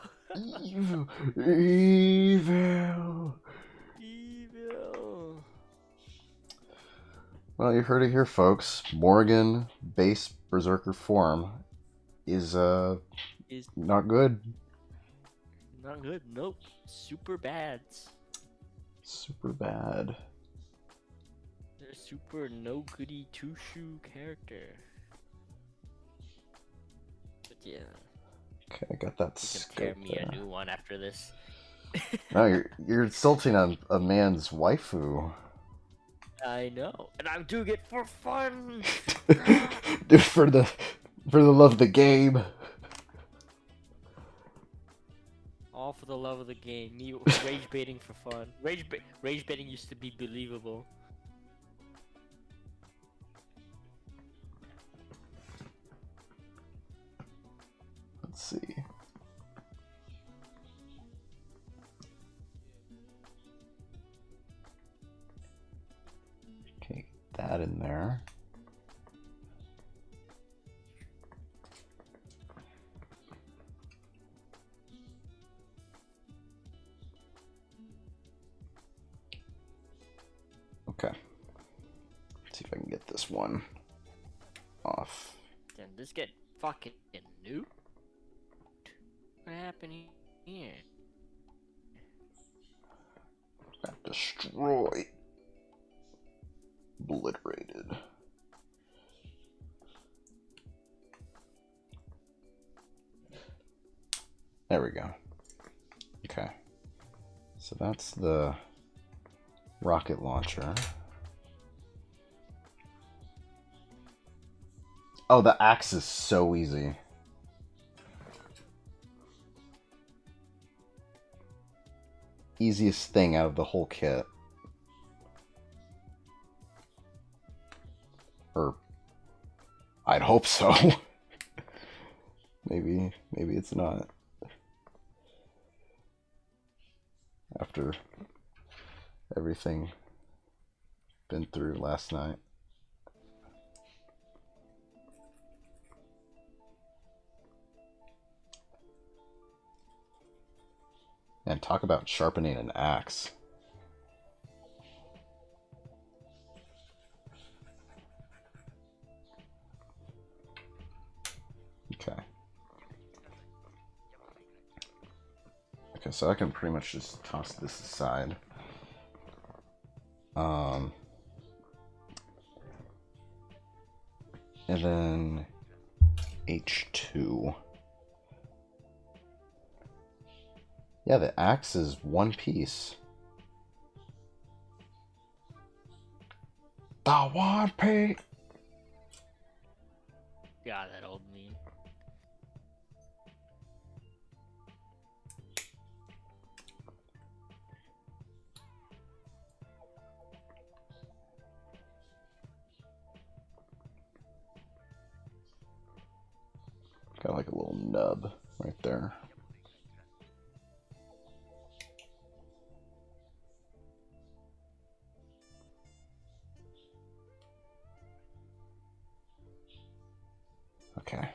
Evil. Evil. Evil. Well, you heard it here, folks. Morgan, base berserker form, is not good. Not good. Nope. Super bad. Super bad. They're super no goody two shoe character. But yeah. Okay, I got that. You can pair me a new one after this. No, you're insulting a man's waifu. I know, and I'm doing it for fun. Dude, for the love of the game. All for the love of the game. Me rage baiting for fun. Rage baiting used to be believable. Let's see. Okay, get that in there. Okay. Let's see if I can get this one off. Can this get fucking nuked? What happened here? Got destroyed. Obliterated. There we go. Okay. So that's the rocket launcher. Oh, the axe is so easy. Easiest thing out of the whole kit. Or I'd hope so. maybe it's not. After everything been through last night. And talk about sharpening an axe. Okay. Okay, so I can pretty much just toss this aside. And then H2. Yeah, the axe is one piece. The one piece. God, that old meme. nub right there. Okay.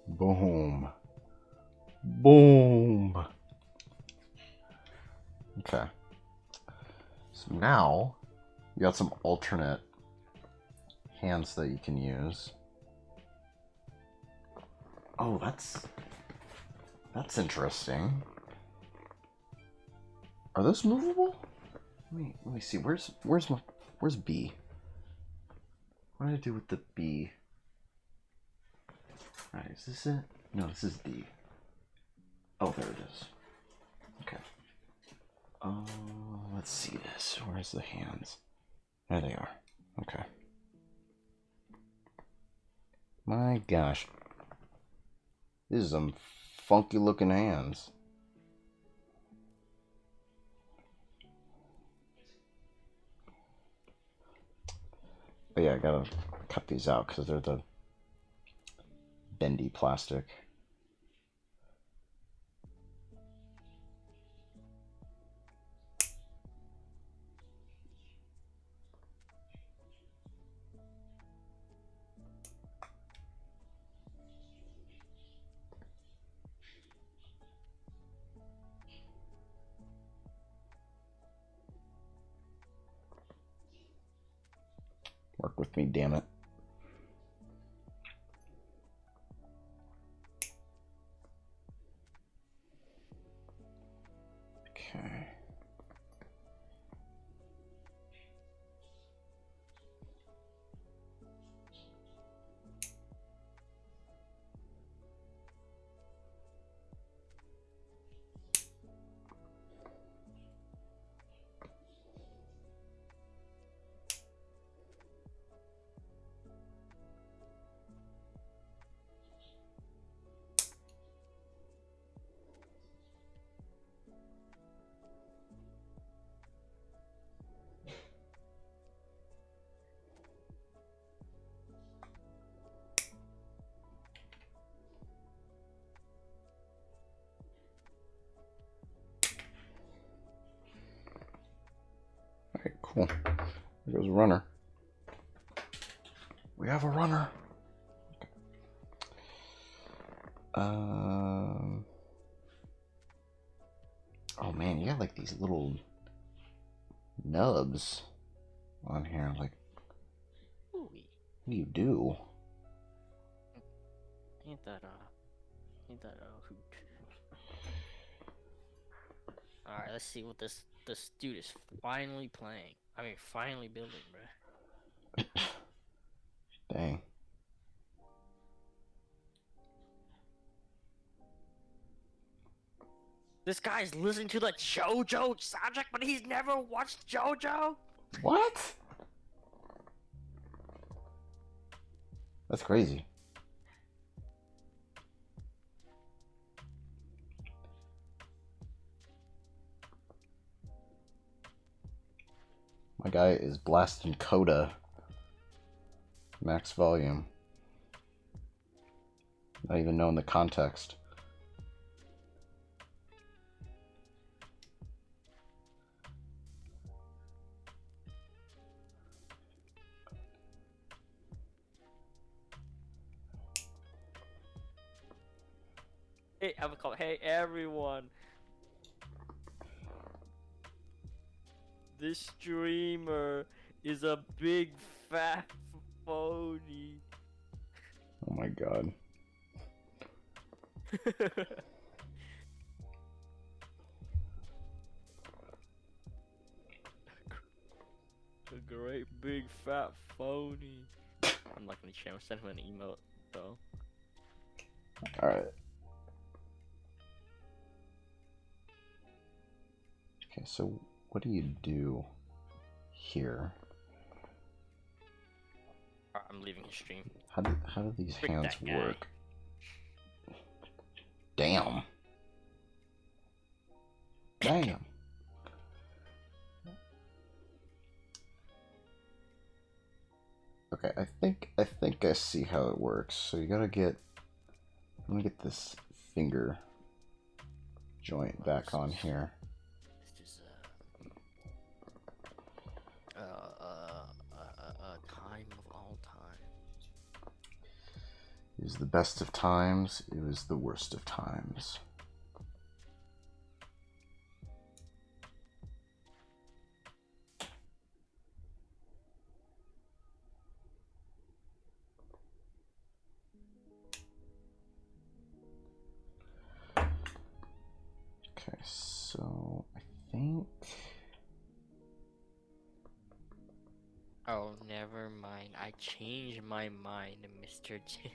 Boom. Boom. Okay. So now you got some alternate hands that you can use. Oh, that's interesting. Are those movable? Let me see. Where's B? What did I do with the B? Alright, is this it? No, this is D. Oh, there it is. Okay. Let's see this. Where's the hands? There they are. Okay. My gosh. These are some funky looking hands. But yeah, I gotta cut these out because they're the bendy plastic. Work with me, damn it. Okay. Alright, cool. There goes a runner. We have a runner. Oh man, you got like these little nubs on here. Like, what do you do? Ain't that hoot. Alright, let's see what this dude is finally playing. I mean, finally building, bro. Dang. This guy's listening to the JoJo soundtrack, but he's never watched JoJo? What? That's crazy. My guy is blasting Coda. Max volume. Not even knowing the context. Hey, I would call hey everyone. This streamer is a big fat phony. Oh my god. A great big fat phony. I'm not gonna channel send him an emote though. Alright. Okay, so what do you do here? I'm leaving his stream. How do these Frick hands that guy. work? Damn. Damn. Okay, I think I see how it works. So you gotta get. Let me get this finger joint back on here. This is time of all time. It was the best of times. It was the worst of times. Okay, so I think. Oh, never mind. I changed my mind, Mr. J.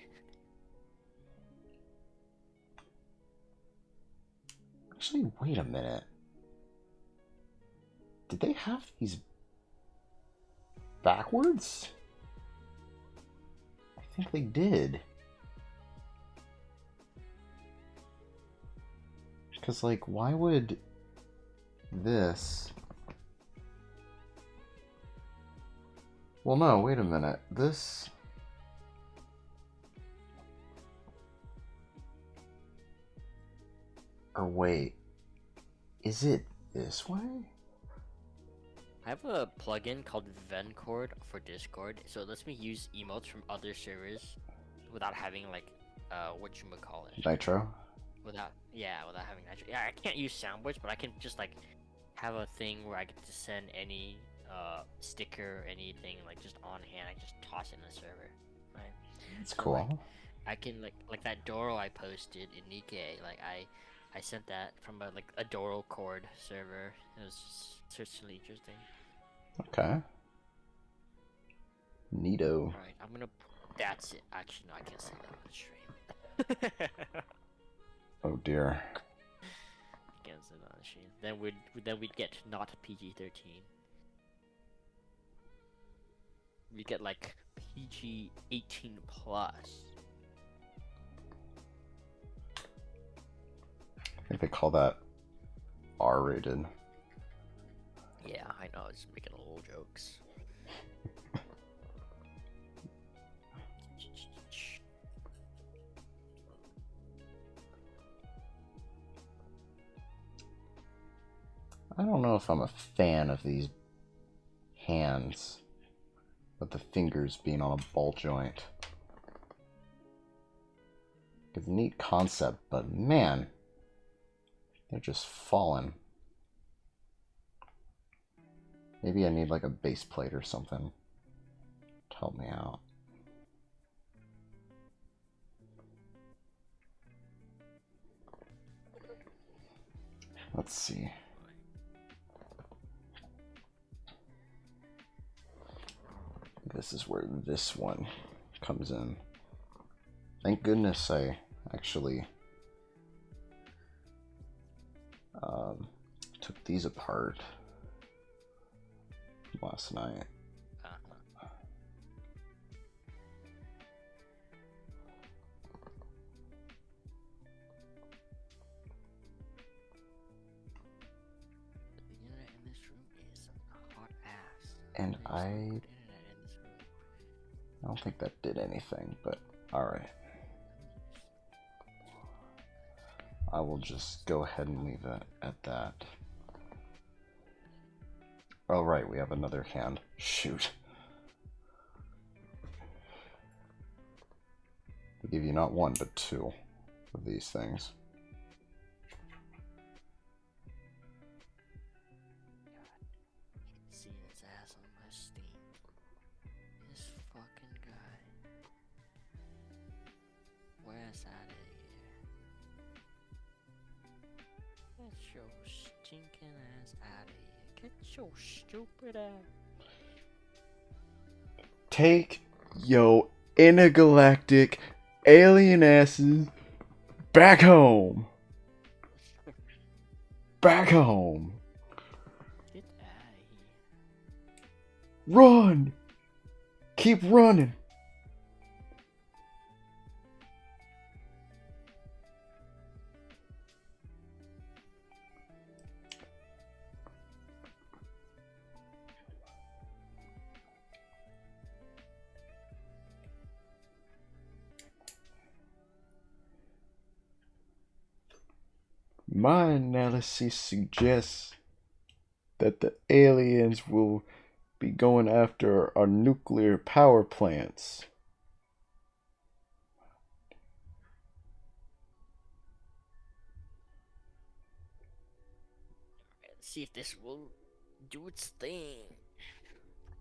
Actually, wait a minute. Did they have these backwards? I think they did. Because, like, why would this... Well, no, wait a minute. This... Or wait. Is it this way? I have a plugin called Vencord for Discord, so it lets me use emotes from other servers without having like whatchamacallit. Nitro? Without having nitro. Yeah, I can't use soundboards, but I can just like have a thing where I get to send any sticker or anything like just on hand. I just toss it in the server. Right? It's So, cool. like, I can like that Doro I posted in Nikkei, like I sent that from a Doro Cord server. It was certainly interesting. Okay. Neato. Alright, I'm gonna. That's it. Actually, no, I can't say that on the stream. Oh dear. Can't say that on the stream. Then we'd get not PG-13. We get like PG-18 plus. I think they call that R-rated. Yeah, I know. It's making little jokes. I don't know if I'm a fan of these hands with the fingers being on a ball joint. It's a neat concept, but man, they're just falling. Maybe I need like a base plate or something to help me out. Let's see. This is where this one comes in. Thank goodness I actually took these apart last night. The internet in this room is a hot ass. And I Internet in this room. don't think that did anything, but alright. I will just go ahead and leave it at that. Oh right, we have another hand. Shoot. I'll give you not one, but two of these things. Seeing his ass on my Steam. This fucking guy. Where's out of here? Get your stinking ass out of here. Get your stupid ass. Take yo intergalactic alien asses back home. Back home. Get out of here. Run! Keep running. My analysis suggests that the aliens will be going after our nuclear power plants. Let's see if this will do its thing.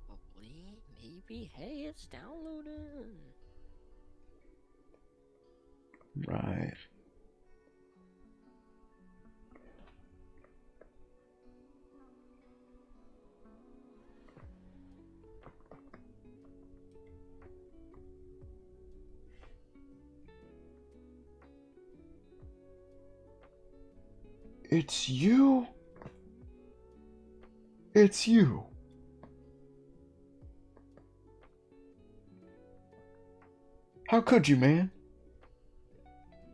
Probably, maybe. Hey, it's downloading. Right. It's you? It's you. How could you, man?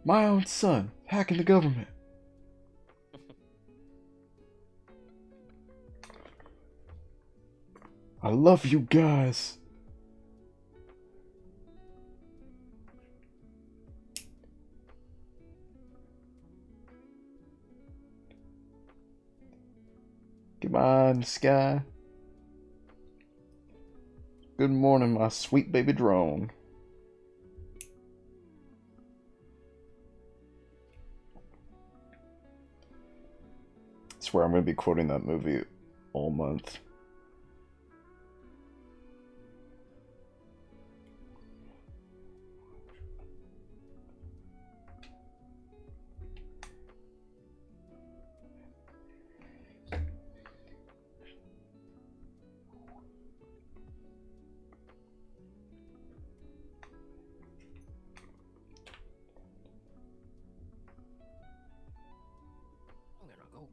My own son, hacking the government. I love you guys. Come on, Sky. Good morning, my sweet baby drone. I swear I'm going to be quoting that movie all month.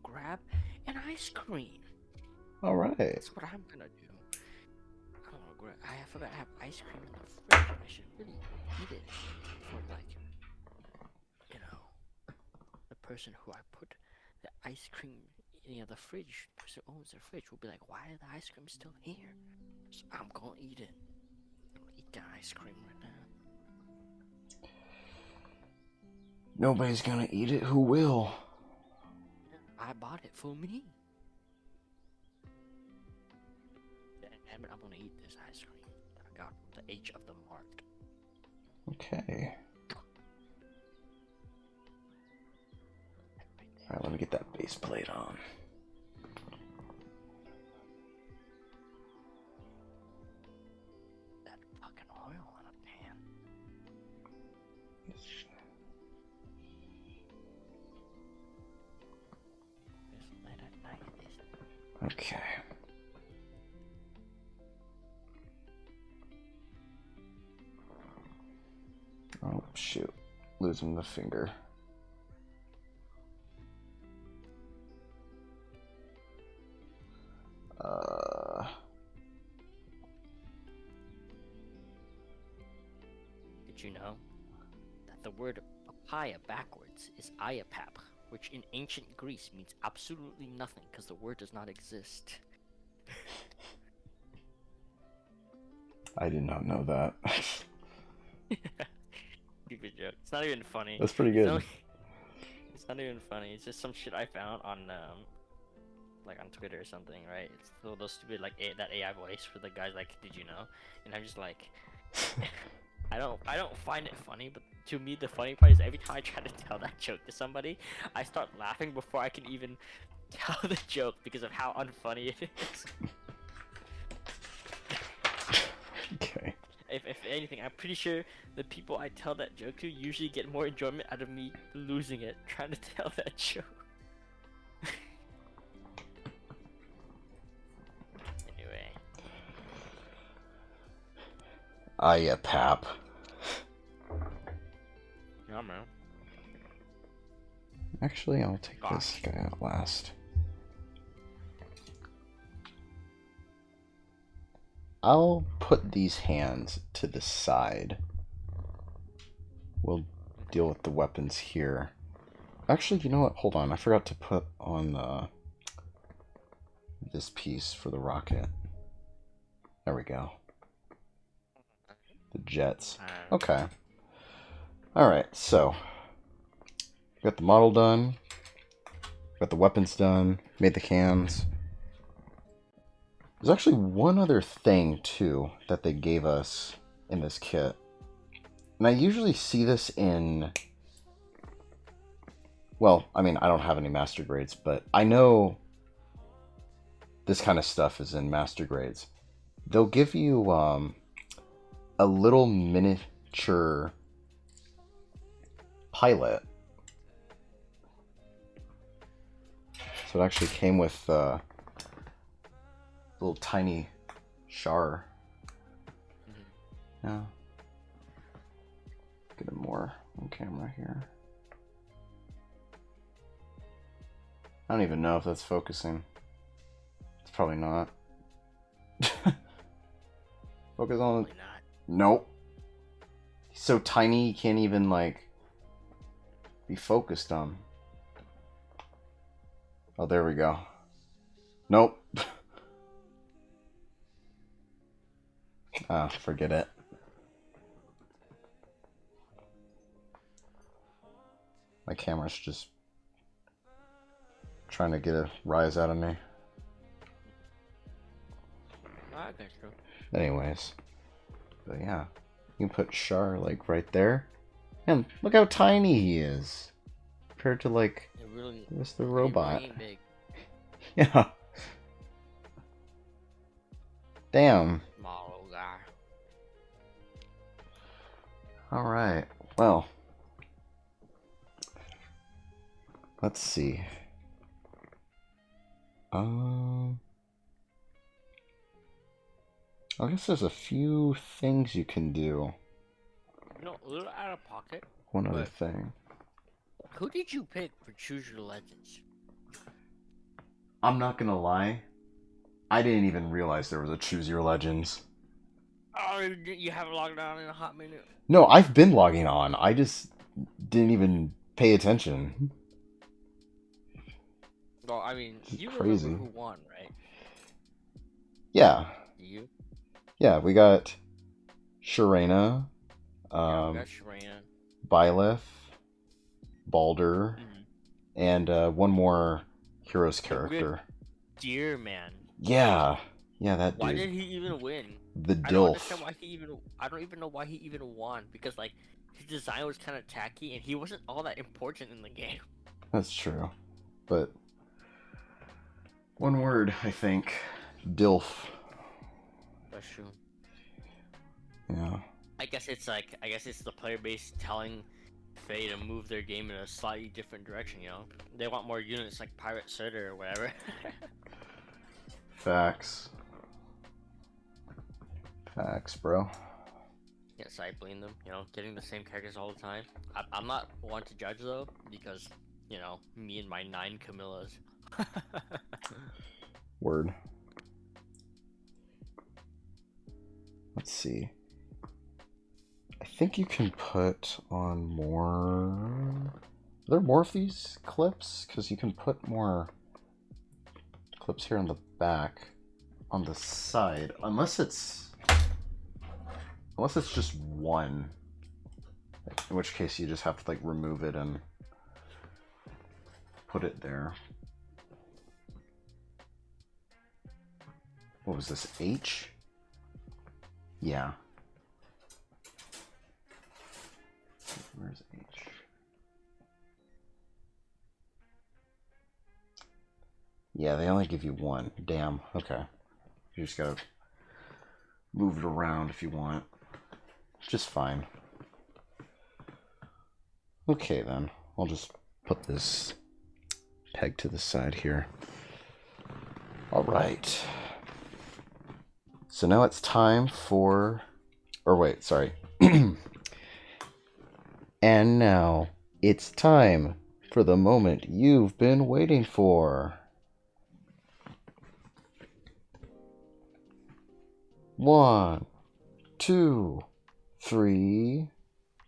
Grab an ice cream. All right. That's what I'm gonna do. I forgot I have ice cream in the fridge. I should really eat it for the person who I put the ice cream in the fridge. The person who owns the fridge will be like, "Why is the ice cream still here?" So I'm gonna eat it. I'm gonna eat the ice cream right now. Nobody's gonna eat it. Who will? I bought it for me. Damn it, I'm gonna eat this ice cream that I got from the H of the Mart. Okay. Alright, let me get that base plate on. That fucking oil on a pan. Okay. Oh, shoot. Losing the finger. Did you know that the word papaya backwards is iapap, which in ancient Greece means absolutely nothing because the word does not exist? I did not know that. Stupid joke. It's not even funny. That's pretty good. It's not even funny. It's just some shit I found on like on Twitter or something, right? It's those stupid that AI voice for the guys like, "Did you know?" And I'm just like, I don't find it funny, but to me the funny part is every time I try to tell that joke to somebody, I start laughing before I can even tell the joke because of how unfunny it is. Okay. If anything, I'm pretty sure the people I tell that joke to usually get more enjoyment out of me losing it trying to tell that joke. Anyway. Yeah, pap. Yeah, man. Actually, I'll take this guy out last. I'll put these hands to the side. We'll deal with the weapons here. Actually, you know what? Hold on. I forgot to put on this piece for the rocket. There we go. The jets. Okay. Alright, so got the model done. Got the weapons done. Made the cans. There's actually one other thing, too, that they gave us in this kit. And I usually see this in... Well, I mean, I don't have any master grades, but I know this kind of stuff is in master grades. They'll give you a little miniature pilot. So it actually came with a little tiny Char. Yeah. Get it more on camera here. I don't even know if that's focusing. It's probably not. Focus on. Probably not. Nope. He's so tiny he can't even like be focused on. Oh, there we go. Nope. Ah, forget it. My camera's just trying to get a rise out of me. I got you. Anyways. But yeah. You can put Char like right there. And look how tiny he is. Compared to like Really, the rest of the robot. Really big. Yeah. Damn. Small old guy. Alright. Well. Let's see. I guess there's a few things you can do. You know, a little out of pocket. One other thing. Who did you pick for Choose Your Legends? I'm not gonna lie. I didn't even realize there was a Choose Your Legends. Oh, you haven't logged on in a hot minute. No, I've been logging on. I just didn't even pay attention. Well, I mean, you Crazy. remember who won, right? Yeah. Do you? Yeah, we got Sharena, Yeah, we got Sharena. Byleth, Balder, and one more hero's character. Dear man. Yeah. Yeah, that dude. Why did he even win? The I don't Dilf. understand why he even. I don't even know why he even won, because like his design was kind of tacky and he wasn't all that important in the game. That's true. But one word, I think. Dilf. That's true. Yeah. I guess it's the player base telling Faye to move their game in a slightly different direction, you know? They want more units like Pirate Sitter or whatever. Facts. Facts, bro. Yes, I blame them, you know, getting the same characters all the time. I'm not one to judge though, because, you know, me and my 9 Camillas. Word. Let's see. I think you can put on more... Are there more of these clips? Because you can put more clips here on the back, on the side, unless it's just one. In which case you just have to like remove it and put it there. What was this? H? Yeah. Where's H? Yeah, they only give you one. Damn. Okay. You just gotta move it around if you want. Just fine. Okay then. I'll just put this peg to the side here. Alright. So now it's time for... Or wait, sorry. And now it's time for the moment you've been waiting for. 1, 2, 3.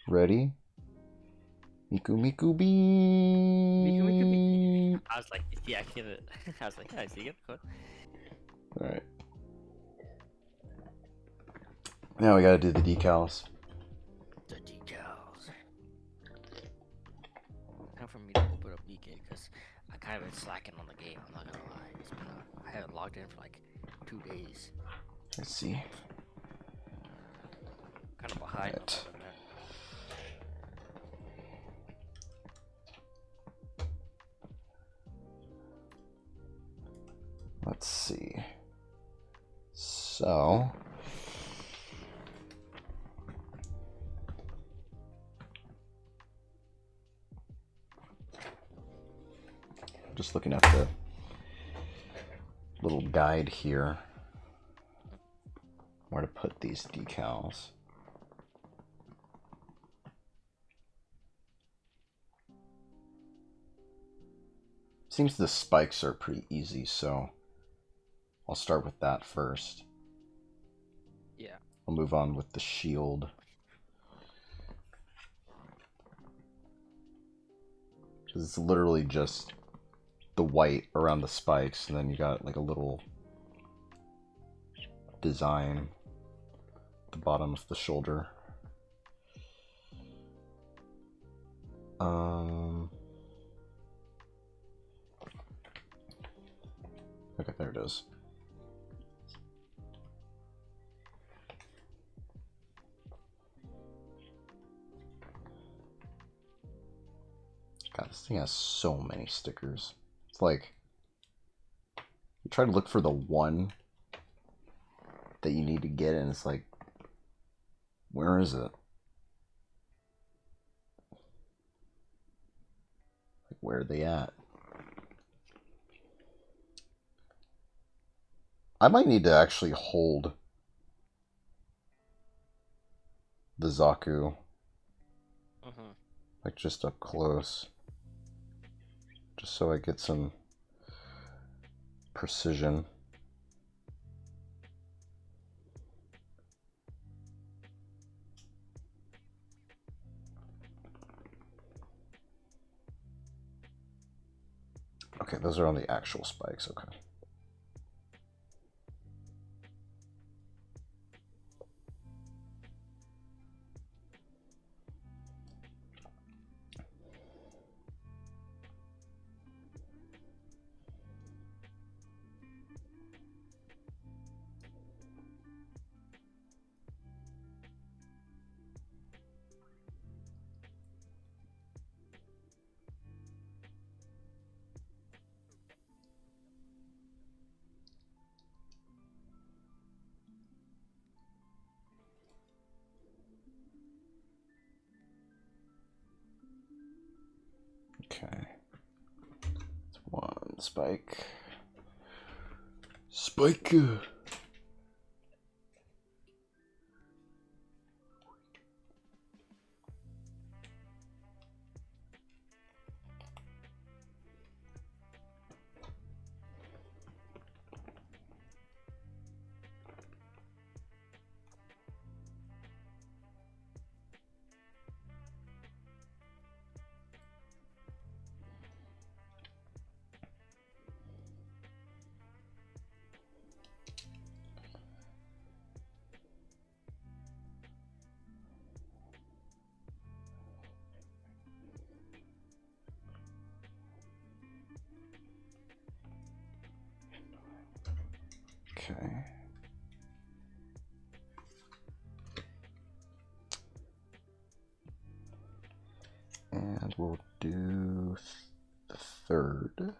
Ready? Miku Miku Beep. I was like, yeah, I get it. I was like, yeah, I see it. Cool. Alright. Now we gotta do the decals. The decals. Time for me to open up BK because I kind of been slacking on the game. I'm not gonna lie. I haven't logged in for like 2 days. Let's see. Kind of behind on Right. that. Let's see. So, just looking at the little guide here, where to put these decals. Seems the spikes are pretty easy, so I'll start with that first. Yeah. I'll move on with the shield. Because it's literally just the white around the spikes, and then you got like a little design at the bottom of the shoulder. Okay, there it is. God, this thing has so many stickers. It's like you try to look for the one that you need to get, and it's like, where is it? Like, where are they at? I might need to actually hold the Zaku, like just up close, just so I get some precision. Okay, those are on the actual spikes, okay. Okay. That's one spike. Spike! Okay. And we'll do the third.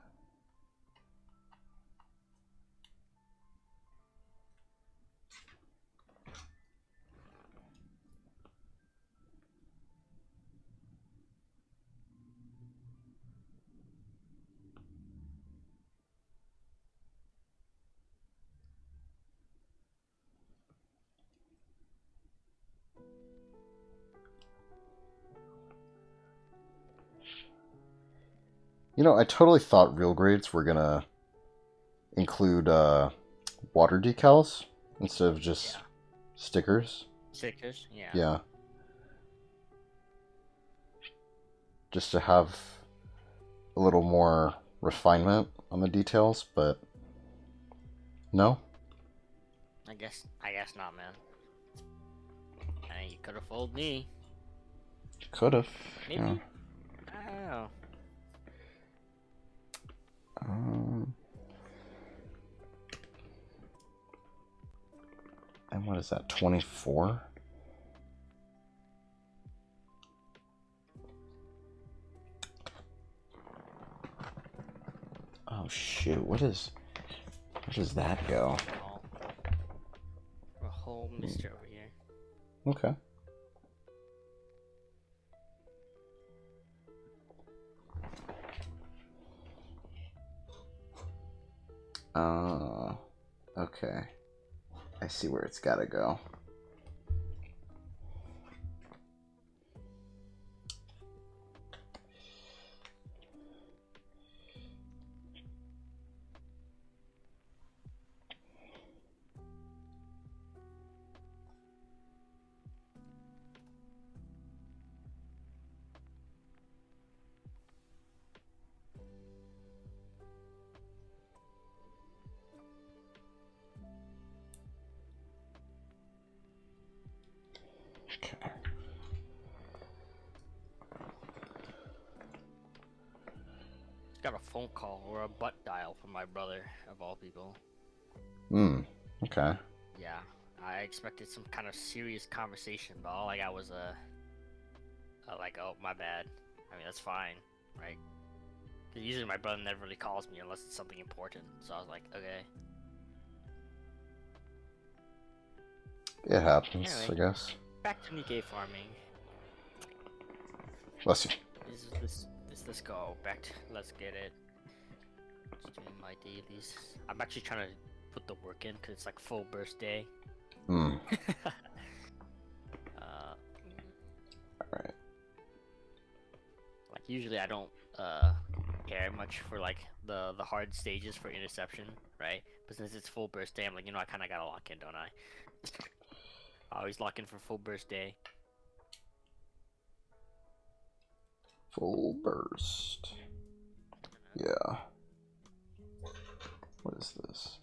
You know, I totally thought real grades were gonna include water decals instead of just stickers. Stickers, yeah. Yeah. Just to have a little more refinement on the details, but no. I guess not, man. I mean, you could have fooled me. Could have. Maybe. Yeah. I don't know. What is that? 24? Oh shoot! Where does that go? A whole mister over here. Okay. Okay. I see where it's gotta go. Okay. Got a phone call or a butt dial from my brother, of all people. Okay. Yeah, I expected some kind of serious conversation, but all I got was like, oh, my bad. I mean, that's fine, right? Because usually my brother never really calls me unless it's something important. So I was like, okay. It happens, Anyway, I guess. back to Nikkei farming. Bless you. Let's go. Let's get it. Just doing my dailies. I'm actually trying to put the work in because it's like full burst day. Alright. Like usually I don't care much for like the hard stages for interception, right? But since it's full burst day, I'm like, I kind of gotta lock in, don't I? I always lock in for full burst day. Full burst. Yeah. What is this?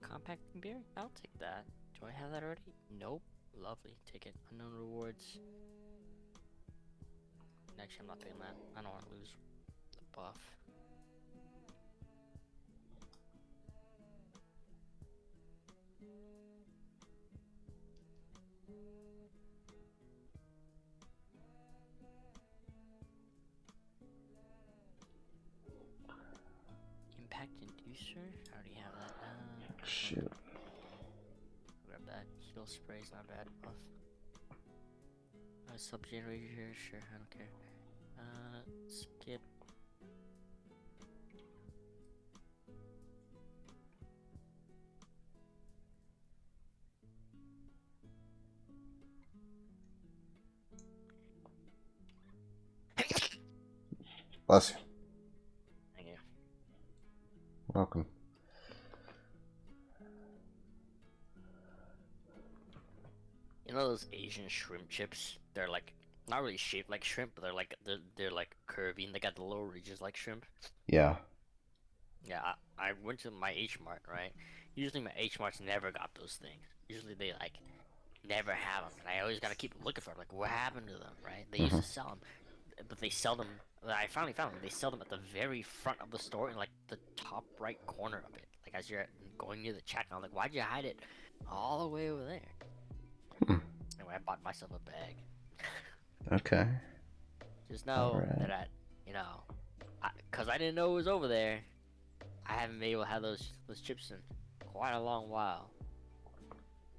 Compacting beer? I'll take that. Do I have that already? Nope. Lovely. Take it. Unknown rewards. Actually, I'm not taking that. I don't want to lose the buff. Impact inducer? I already have that. Shoot. Grab that. Heal spray's not bad. Buff. Sub generator here? Sure, I don't care. Skip. Bless you. Thank you. Welcome. You know those Asian shrimp chips? They're like not really shaped like shrimp, but they're like curvy and they got the little ridges like shrimp. Yeah. Yeah, I went to my H Mart, right? Usually my H Marts never got those things. Usually they like never have them, and I always gotta keep looking for them. Like, what happened to them, right? They used to sell them, but they sell them. I finally found them. They sell them at the very front of the store in like the top right corner of it. Like as you're going near the check, and I'm like, why'd you hide it all the way over there? Anyway, I bought myself a bag. Okay. Just know Alright. that cause I didn't know it was over there. I haven't been able to have those chips in quite a long while.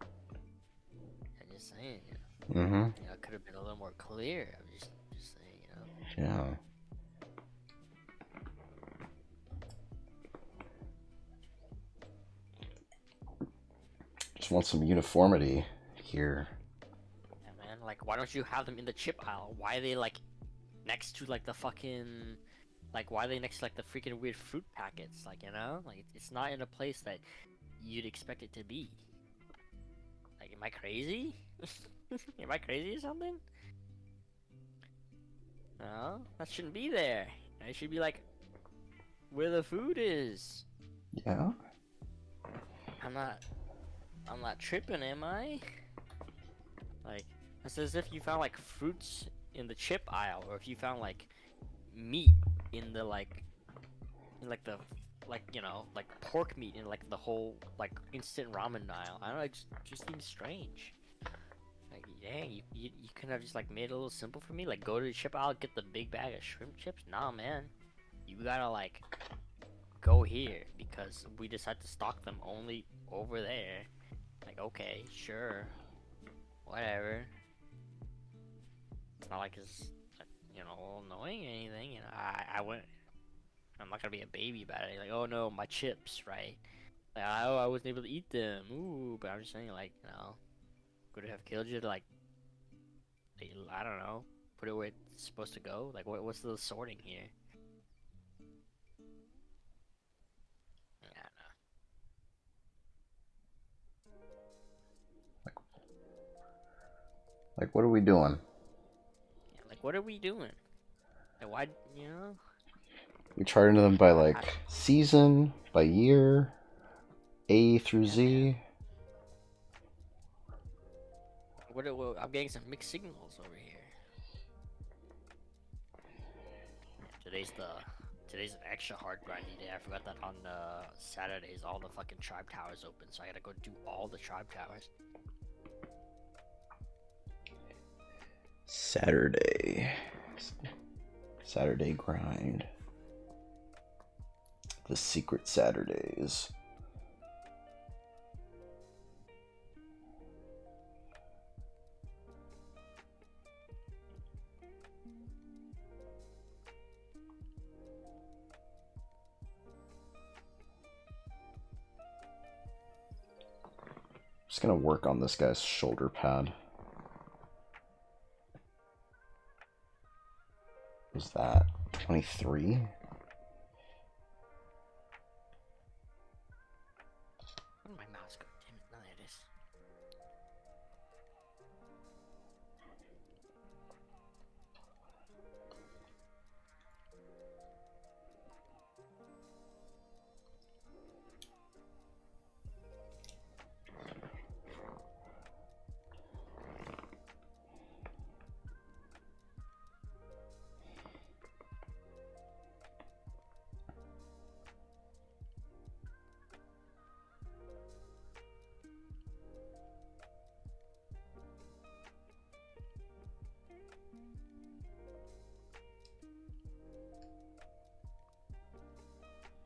I'm just saying, it could have been a little more clear. I'm just saying, Yeah. Just want some uniformity here. Yeah, man. Like, why don't you have them in the chip aisle? Why are they like next to like the fucking, like, why are they next to like the freaking weird fruit packets? Like, like it's not in a place that you'd expect it to be. Like, am I crazy? Am I crazy or something? No, that shouldn't be there. It should be like where the food is. Yeah. I'm not I'm not tripping, am I? Like, it's as if you found like fruits in the chip aisle, or if you found like meat in the like in like the like like pork meat in like the whole like instant ramen aisle. I don't know, it just seems strange. Like, dang, you couldn't have just like made it a little simple for me? Like, go to the chip aisle, get the big bag of shrimp chips? Nah, man. You gotta like go here because we decided to stock them only over there. Like, okay, sure, whatever. It's not like it's annoying or anything. I went. I'm not gonna be a baby about it. Like, oh no, my chips, right? Like, I wasn't able to eat them. Ooh, but I'm just saying, like, could it have killed you? To, like, I don't know, put it where it's supposed to go. Like, what's the sorting here? I don't know. Like, what are we doing? Yeah, like, what are we doing? Like, why, you know? We charted them by I, like season, by year, A through yeah, man. Z. I'm getting some mixed signals over here. Today's an extra hard grindy day. I forgot that on Saturdays all the fucking tribe towers open, so I gotta go do all the tribe towers. Saturday. Saturday grind. The secret Saturdays. Just gonna work on this guy's shoulder pad. Was that 23? Where did my mouse go? Damn it! No, there it is.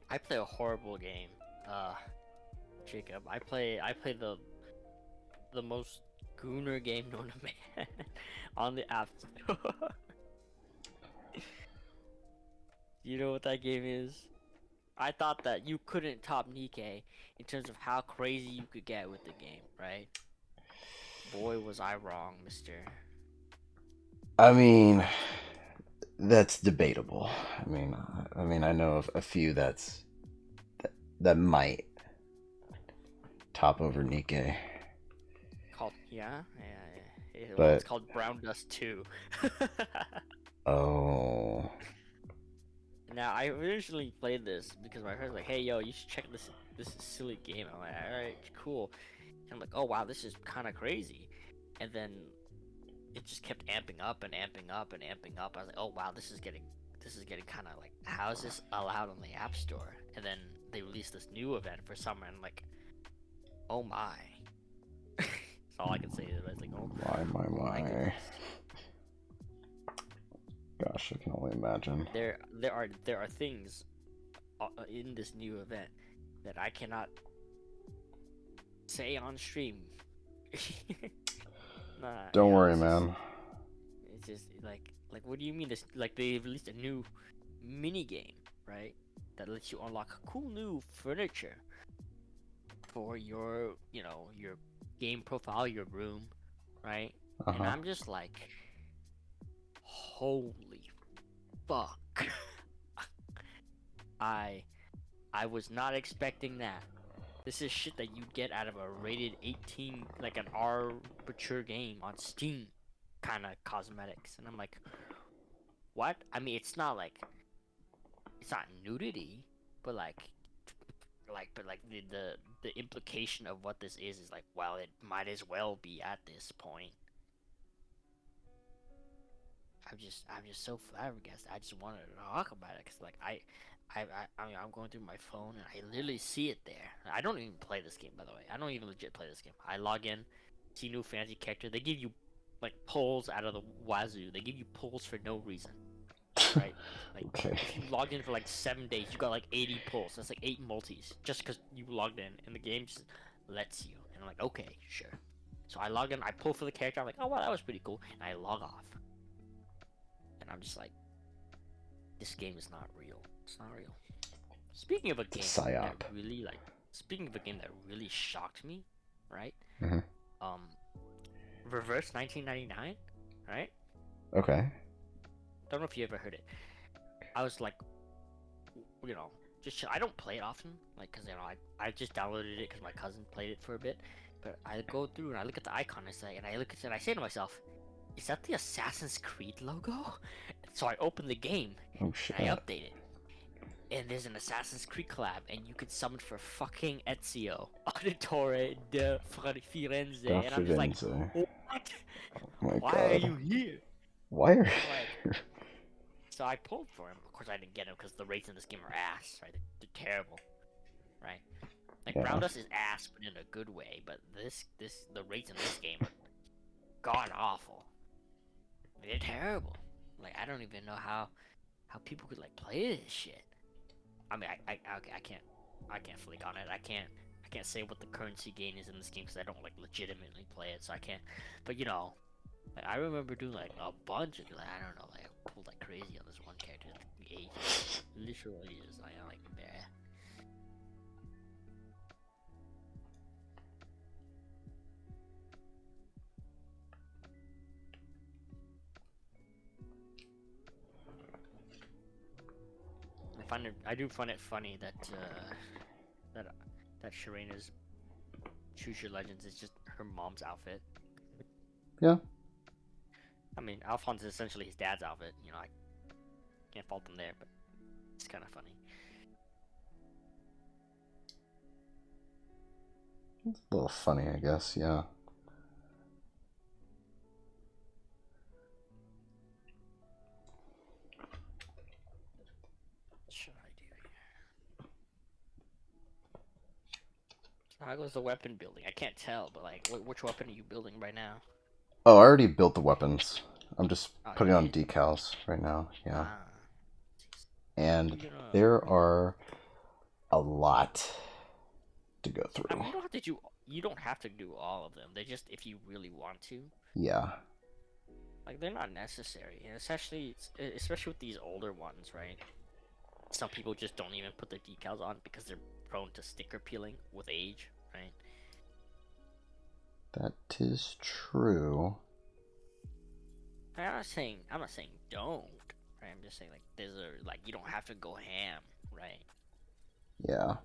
I play a horrible game. Jacob, I play the most gooner game known to man on the App Store. You know what that game is? I thought that you couldn't top Nikkei in terms of how crazy you could get with the game, right? Boy, was I wrong, mister. I mean, that's debatable. I know of a few that might top over Nikkei. Called, yeah. Well, But it's called Brown Dust 2. oh, Now, I originally played this because my friend's like, hey, yo, you should check this. This is a silly game. I'm like, alright, cool. And I'm like, oh, wow, this is kind of crazy. And then it just kept amping up and amping up and amping up. I was like, oh, wow, this is getting kind of like, how is this allowed on the App Store? And then they released this new event for summer, and I'm like, oh my. That's all I can say is, I was like, oh my my. goodness. Gosh, I can only imagine. There are things in this new event that I cannot say on stream. Nah, Don't yeah, worry, man. It's just like what do you mean? This, like, they released a new mini game, right? That lets you unlock cool new furniture for your your game profile, your room, right? And I'm just like, holy fuck. I was not expecting that. This is shit that you get out of a rated 18, like an R mature game on Steam kind of cosmetics. And I'm like, what? I mean, it's not nudity, but but the implication of what this is like, well, it might as well be at this point. I'm just so flabbergasted. I just wanted to talk about it because like I mean I'm going through my phone and I literally see it there. I don't even play this game, by the way. I don't even legit play this game. I log in, see new fancy character. They give you like pulls out of the wazoo. They give you pulls for no reason, right? Like Okay. if you logged in for like 7 days, you got like 80 pulls. That's like 8 multis just because you logged in, and the game just lets you. And I'm like, okay, sure. So I log in, I pull for the character. I'm like, oh wow, that was pretty cool, and I log off. And I'm just like, this game is not real. It's not real. Speaking of a game Psyop. that really like, speaking of a game that really shocked me, right? Mhm. Reverse 1999, right? Okay. Don't know if you ever heard it. I was like, I don't play it often, like, cause I just downloaded it because my cousin played it for a bit. But I go through and I look at the icon and I say to myself, is that the Assassin's Creed logo? So I open the game Oh shit. and I update it. And there's an Assassin's Creed collab, and you can summon for fucking Ezio, Auditore de Firenze. Da And I'm just like, Firenze. what? Oh my Why god. are you here? Why are Like, so I pulled for him. Of course, I didn't get him because the rates in this game are ass, right? They're terrible, right? Like, Yeah. Brown Dust is ass, but in a good way. But the rates in this game are god awful. They're terrible. Like, I don't even know how people could like play this shit. I mean, I can't flake on it. I can't say what the currency gain is in this game because I don't like legitimately play it, so I can't. But like, I remember doing like a bunch of like, I don't know, like I pulled like crazy on this one character. Like, ages, literally is like bleh. I do find it funny that that Sharena's Choose Your Legends is just her mom's outfit. Yeah. I mean, Alphonse is essentially his dad's outfit. I can't fault them there, but it's kind of funny. It's a little funny, I guess, yeah. What should I do here? So how goes the weapon building? I can't tell, but like, which weapon are you building right now? Oh, I already built the weapons. I'm just Oh, putting you on did? decals right now, yeah. Ah, And you gonna? there are a lot to go I mean, through. you don't have to do all of them. They're just if you really want to. Yeah. Like, they're not necessary, and especially with these older ones, right? Some people just don't even put their decals on because they're prone to sticker peeling with age, right? That is true. I'm not saying don't, right? I'm just saying like you don't have to go ham, right? Yeah.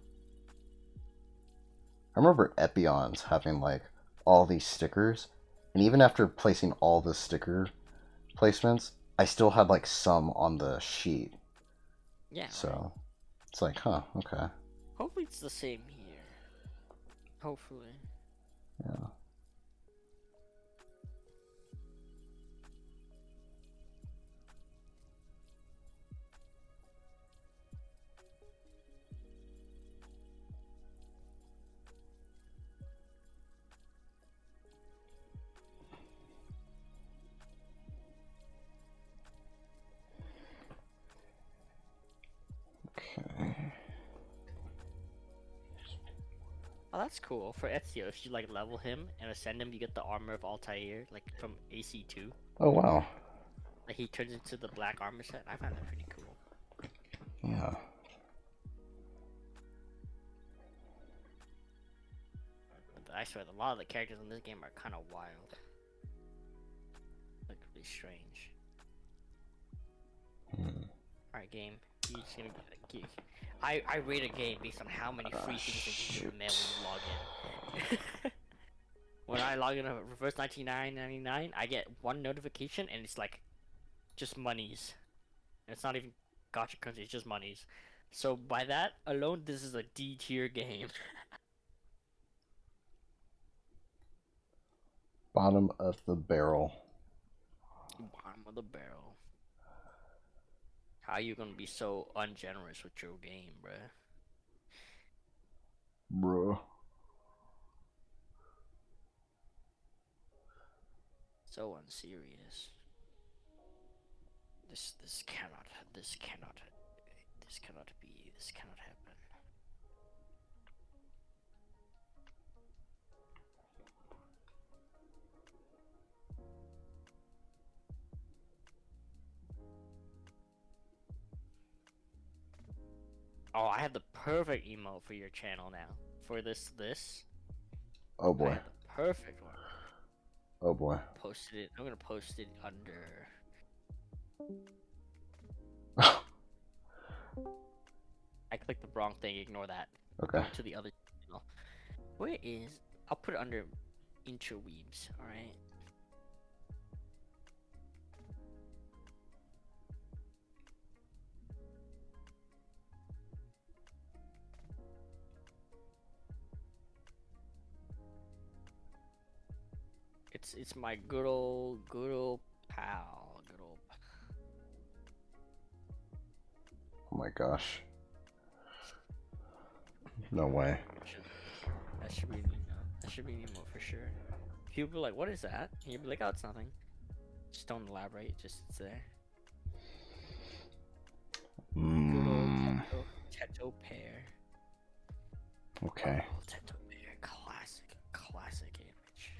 I remember Epions having like all these stickers, and even after placing all the sticker placements, I still had like some on the sheet. Yeah. So Right. it's like, huh, okay. Hopefully it's the same here. Hopefully. Yeah. Okay. Oh, that's cool for Ezio. If you like level him and ascend him, you get the armor of Altair, like from AC2. Oh wow. Like he turns into the black armor set. I find that pretty cool. Yeah. But I swear, a lot of the characters in this game are kind of wild. Like really strange. Alright, game. You just gonna be like, I rate a game based on how many free things they give you in the mail when you log in. When I log in to Reverse 1999, I get one notification and it's like just monies. And it's not even gotcha currency, it's just monies. So by that alone, this is a D tier game. Bottom of the barrel. Bottom of the barrel. How you gonna be so ungenerous with your game, bruh? Bro. So unserious. This cannot this cannot be, this cannot happen. Oh, I have the perfect emote for your channel now. For this. Oh I boy. have the perfect one. Oh boy. Posted it. I'm gonna post it under. I clicked the wrong thing. Ignore that. Okay. Go to the other channel. Where is? I'll put it under interweebs. All right. It's my good old pal. Good old. Oh my gosh. No way. That should be an emote. That should be an emote for sure. People be like, "What is that?" And you'll be like, "Oh, it's nothing." Just don't elaborate. Just it's there. Good old Teto pair. Okay. Oh, Teto pair. Classic image.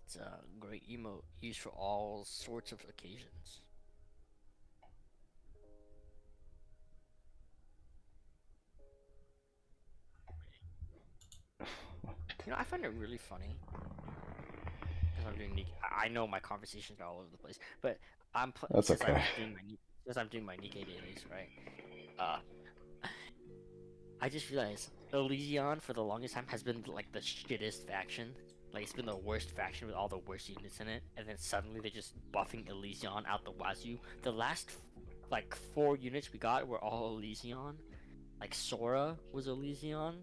It's a great emote used for all sorts of occasions. You know, I find it really funny because I'm doing I know my conversations are all over the place, but That's since okay. I'm doing my Nikkei dailies, right? Uh, I just realized Elysion for the longest time has been like the shittest faction. Like it's been the worst faction with all the worst units in it, and then suddenly they're just buffing Elysion out the wazoo. The last like 4 units we got were all Elysion. Like Sora was Elysion,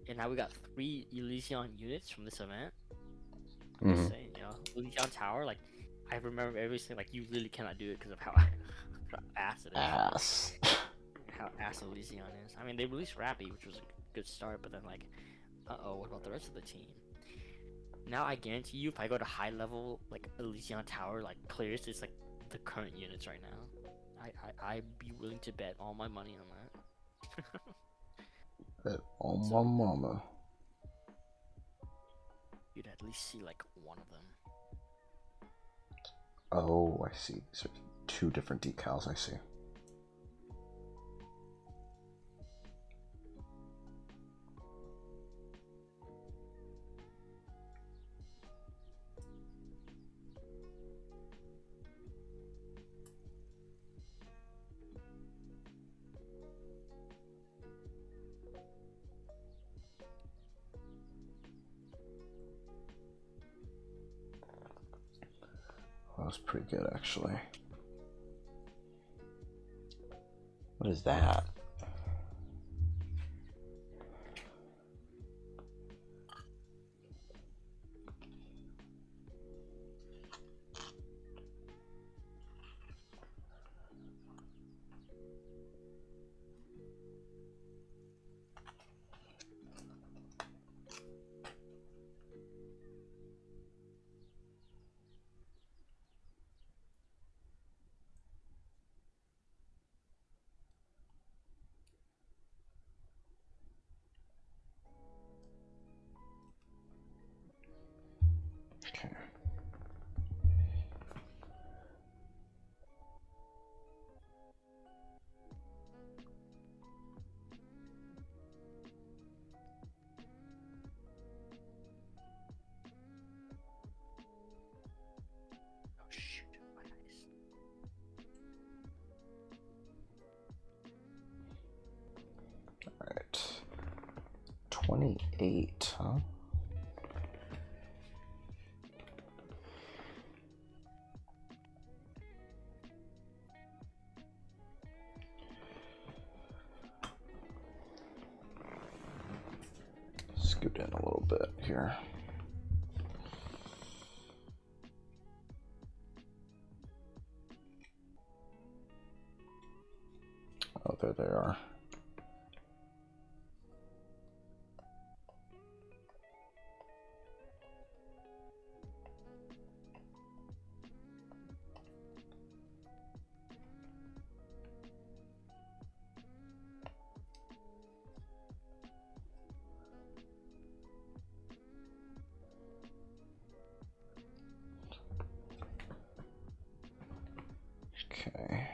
and now we got 3 Elysion units from this event. I'm just saying, you know, Elysion Tower. Like I remember everybody saying like you really cannot do it because of how, how ass it is. Ass. How ass Elysion is. I mean, they released Rappy, which was a good start, but then like, what about the rest of the team? Now I guarantee you, if I go to high level, like Elysion Tower, like clears, it's like the current units right now. I'd be willing to bet all my money on that. Bet on So my mama. you'd at least see like one of them. Oh, I see. These are 2 different decals. I see. That was pretty good, actually. What is that? Okay. Oh shoot, my eyes. Alright. 28, huh? scoot in a little bit here. Oh, there they are. Okay.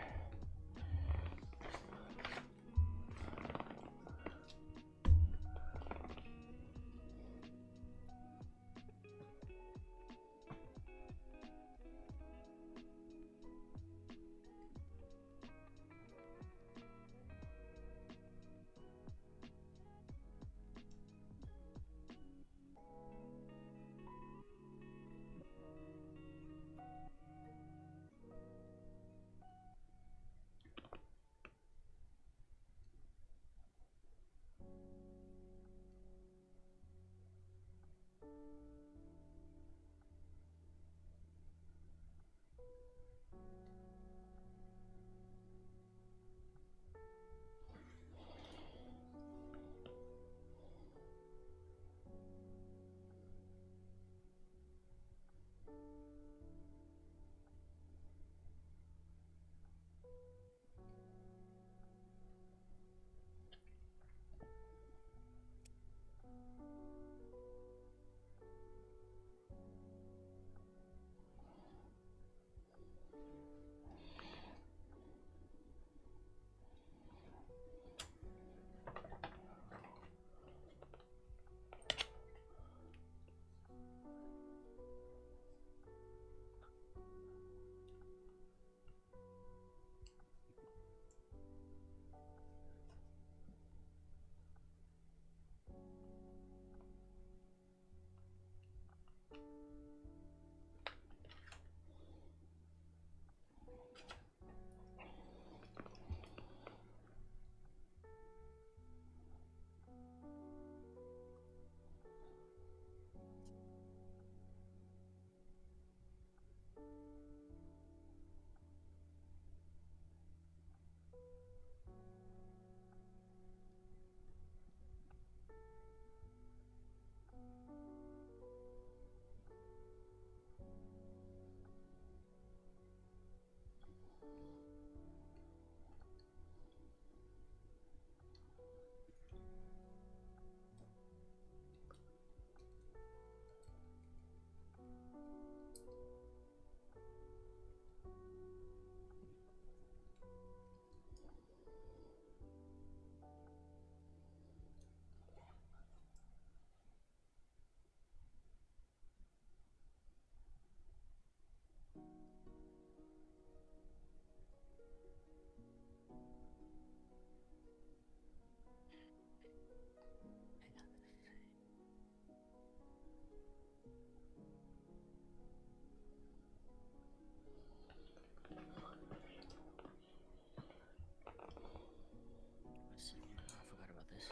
I forgot about this.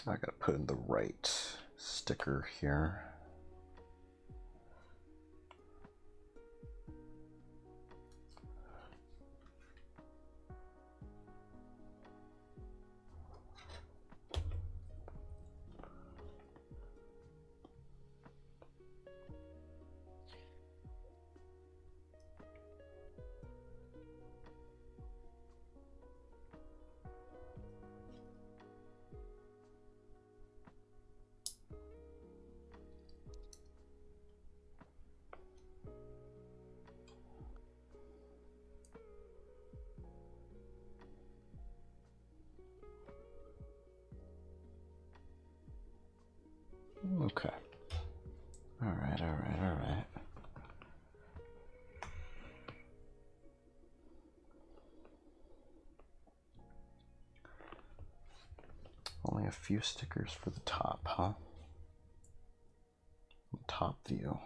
I gotta put in the right sticker here. Okay. All right, all right, all right. Only a few stickers for the top, huh? Top view.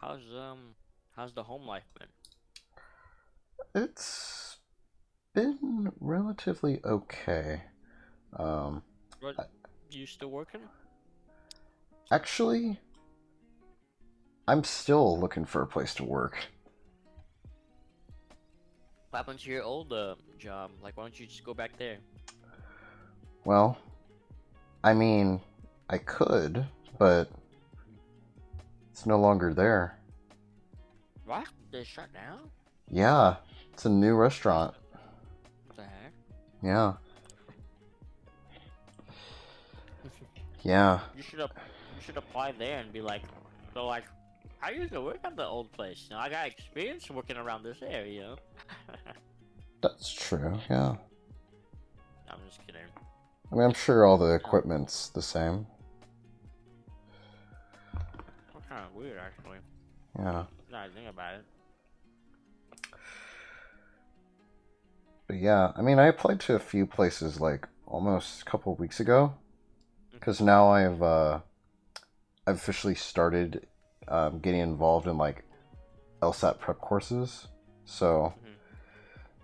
how's the home life been? It's been relatively okay. Um, What, you still working? Actually, I'm still looking for a place to work. What happened to your old job? Like, why don't you just go back there? Well, I mean, I could, but it's no longer there. What? They shut down? Yeah, it's a new restaurant. What the heck? Yeah, yeah. You should apply there and be like, so like, I used to work at the old place. You know, I got experience working around this area. You know? That's true, yeah. I'm just kidding. I mean, I'm sure all the No, equipment's the same. that's kind of weird actually. Yeah. Now I think about it. But yeah, I mean, I applied to a few places like almost a couple of weeks ago. Because now I've officially started getting involved in like LSAT prep courses. So Mm-hmm.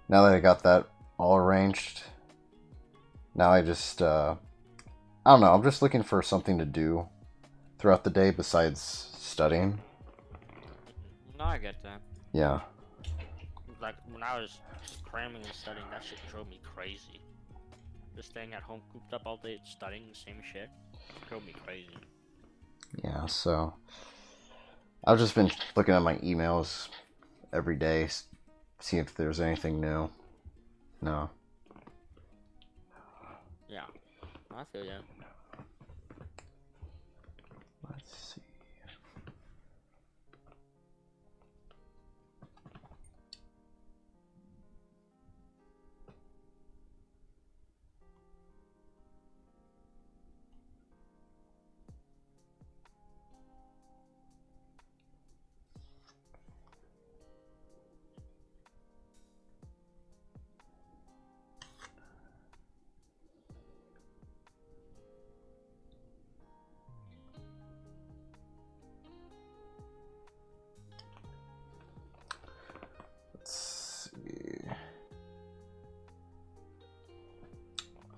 now that I got that all arranged, now I don't know, I'm just looking for something to do throughout the day besides studying. No, I get that. Yeah. Like when I was just cramming and studying, that shit drove me crazy. Just staying at home cooped up all day studying the same shit drove me crazy. Yeah, so I've just been looking at my emails every day, seeing if there's anything new. No. Yeah, I feel ya. Let's see. Let's see.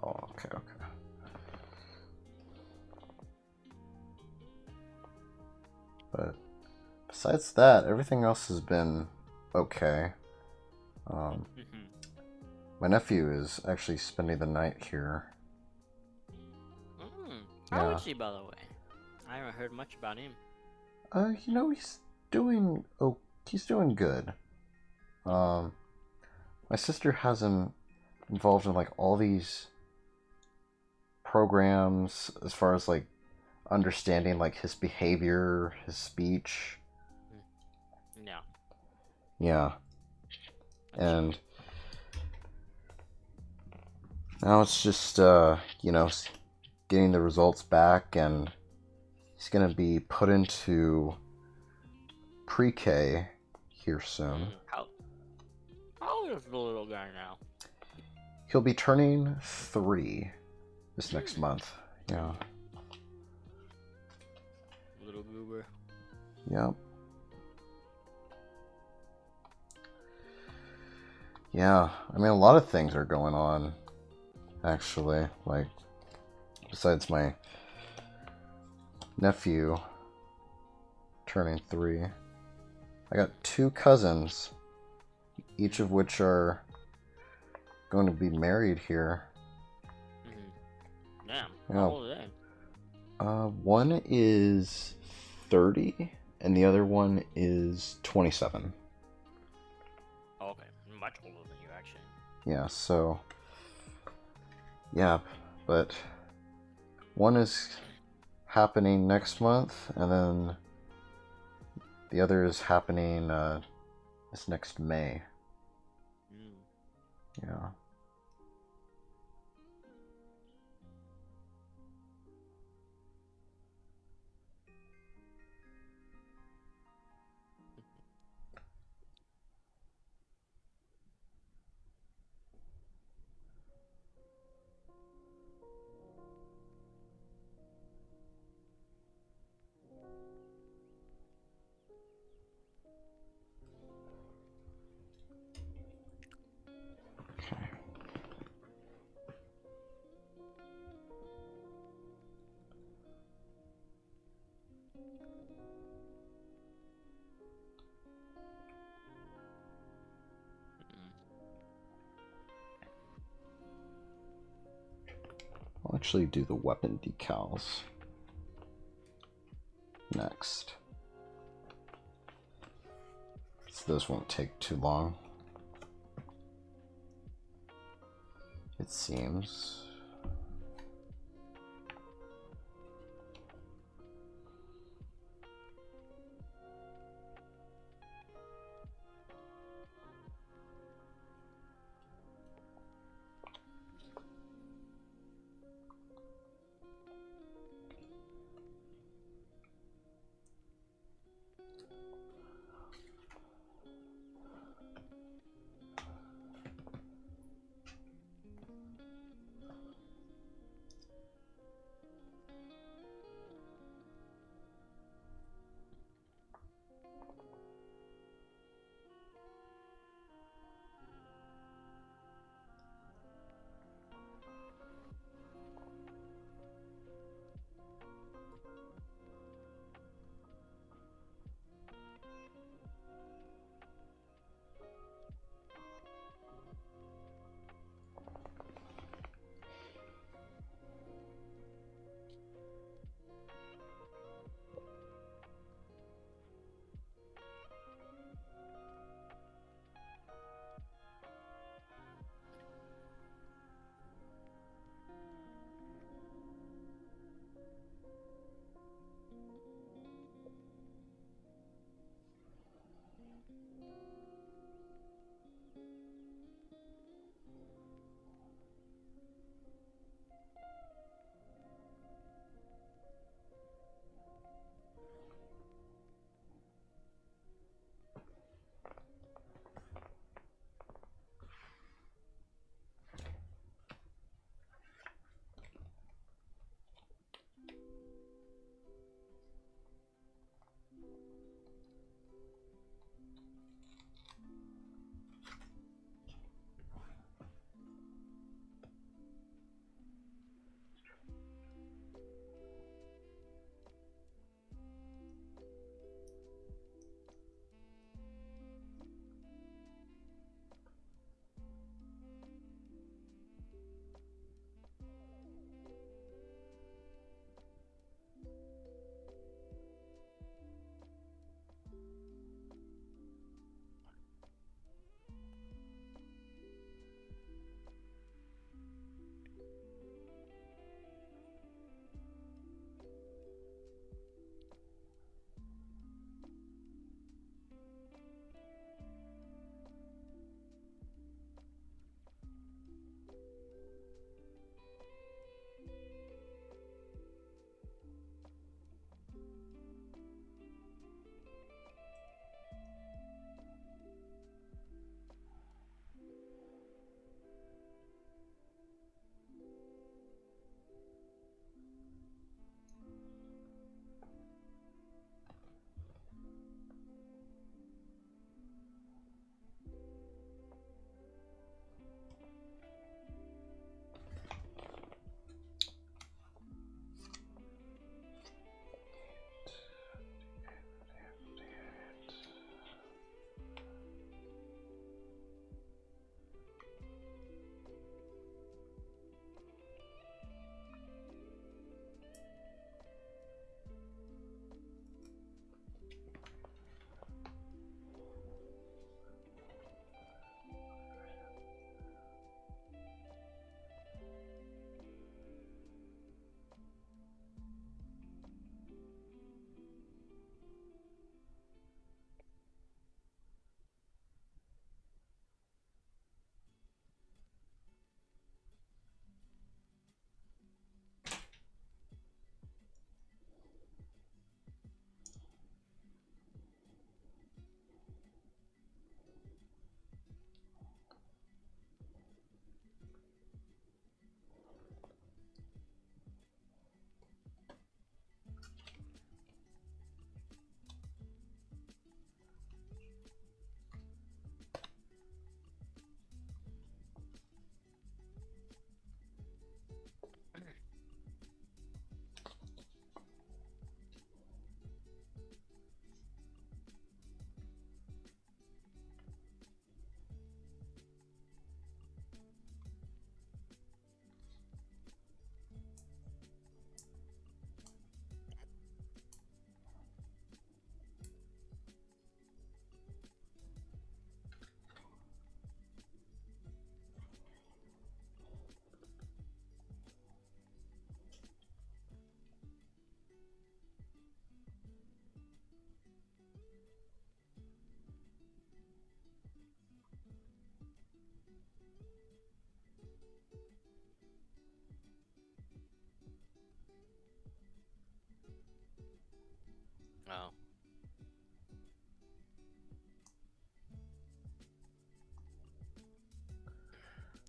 Oh, okay, okay. But besides that, everything else has been okay. Um, Mm-hmm. my nephew is actually spending the night here. How Yeah. is he, by the way? I haven't heard much about him. He's doing he's doing good. Um, my sister has him involved in like all these programs as far as like understanding like his behavior, his speech. Yeah, Yeah. that's And now it's just getting the results back, and he's gonna be put into pre-K here soon. how old is the little guy now? He'll be turning 3 this next Mm, month. Yeah. little goober. Yep. Yeah. I mean, a lot of things are going on, actually. Like, besides my nephew turning 3, I got 2 cousins, each of which are going to be married here. Damn, how Yeah. old are they? One is 30, and the other one is 27. Oh, okay, much older than you actually. Yeah, so yeah, but one is happening next month, and then the other is happening this next May. Yeah. actually do the weapon decals next. So those won't take too long, it seems.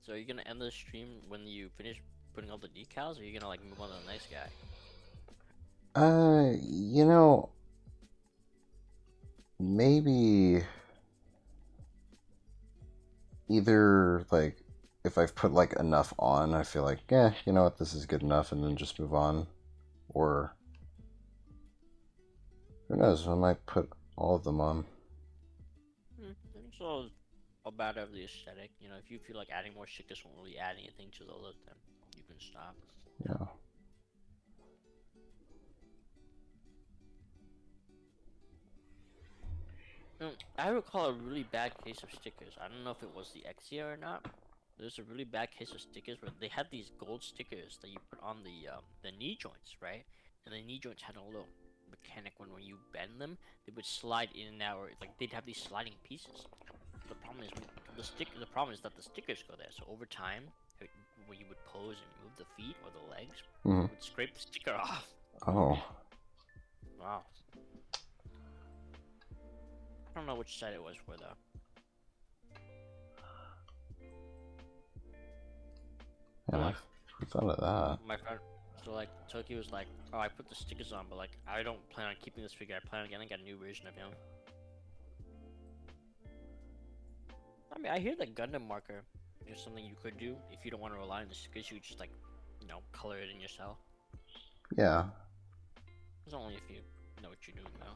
So are you gonna end the stream when you finish putting all the decals, or are you gonna like move on to the next guy? You know, maybe either like if I've put like enough on, I feel like, yeah, you know what, this is good enough, and then just move on. Or who knows, I might put all of them on. It's all about of the aesthetic. You know, if you feel like adding more stickers won't really add anything to the look, then you can stop. Yeah. I recall a really bad case of stickers. I don't know if it was the Exia or not. There's a really bad case of stickers where they had these gold stickers that you put on the knee joints, right? And the knee joints had a little mechanic when you bend them, they would slide in and out, or like they'd have these sliding pieces. The problem is the problem is that the stickers go there. So over time, when you would pose and move the feet or the legs, it would scrape the sticker off. Oh. Wow. I don't know which side it was for though. Yeah, Like, who thought of that? my friend, so like Toki was like, "Oh, I put the stickers on, but like I don't plan on keeping this figure. I plan on getting a new version of him." I mean, I hear that Gundam marker is something you could do if you don't want to rely on the stickers. You just like, color it in yourself. Yeah. It's only if you know what you're doing though.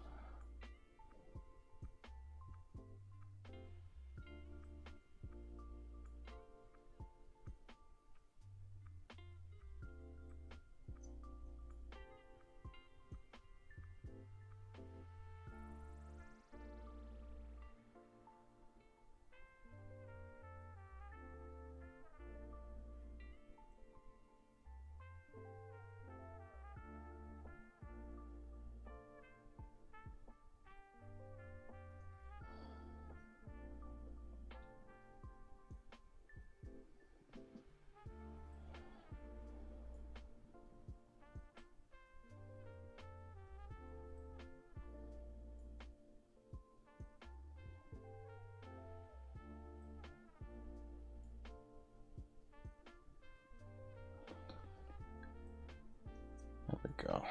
There we go.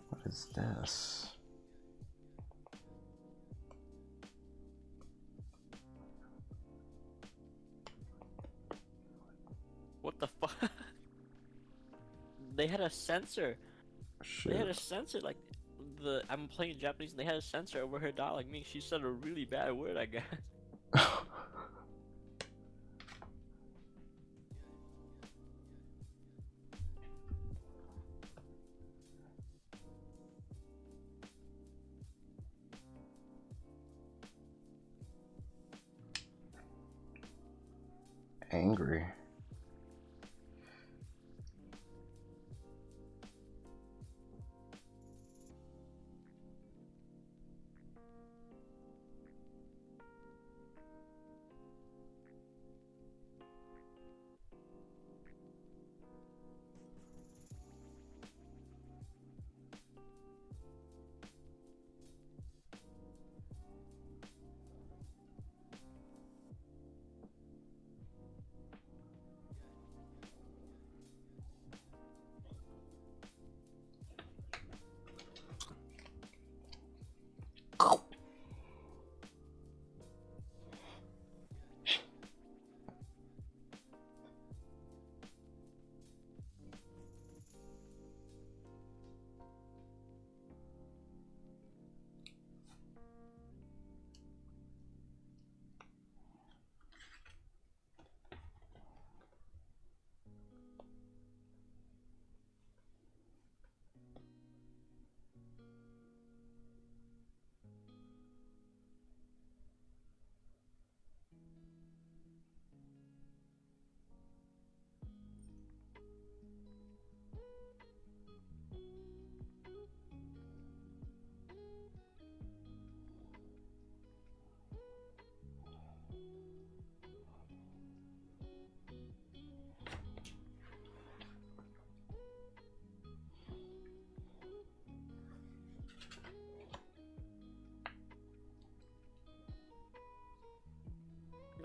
What is this? What the fuck? They had a sensor. They had a Shoot. sensor like I'm playing Japanese and they had a sensor over her dialogue. Meaning she said a really bad word, I guess. Angry.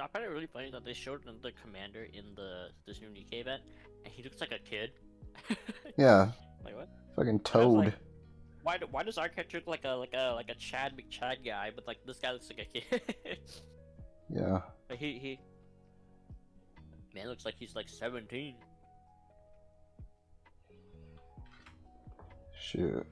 I find it really funny that they showed the commander in this new Nikkei event, and he looks like a kid. Yeah, Like what? fucking And I was Toad. like, why does our character look like a Chad McChad guy, but like this guy looks like a kid? Yeah. But he man looks like he's like 17. Shoot.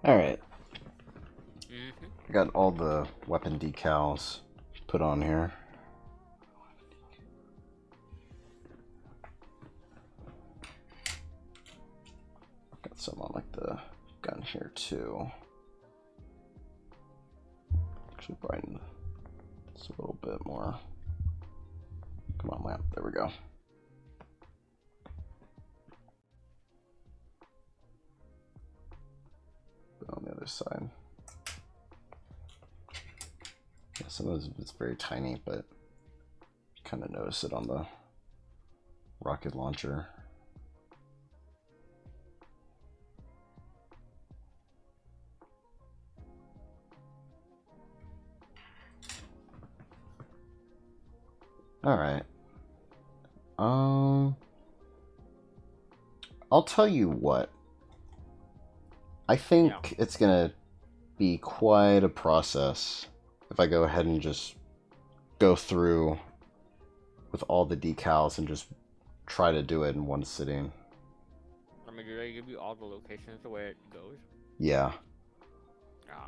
Alright, Mm-hmm. I got all the weapon decals put on here. Got some on like the gun here too. Actually brighten this a little bit more. Come on, lamp. There we go. On the other side. Yeah, some of this it's very tiny, but you kind of notice it on the rocket launcher. All right. I'll tell you what. I think it's gonna be quite a process if I go ahead and just go through with all the decals and just try to do it in one sitting. I mean, did I give you all the locations the way it goes? Yeah. Yeah.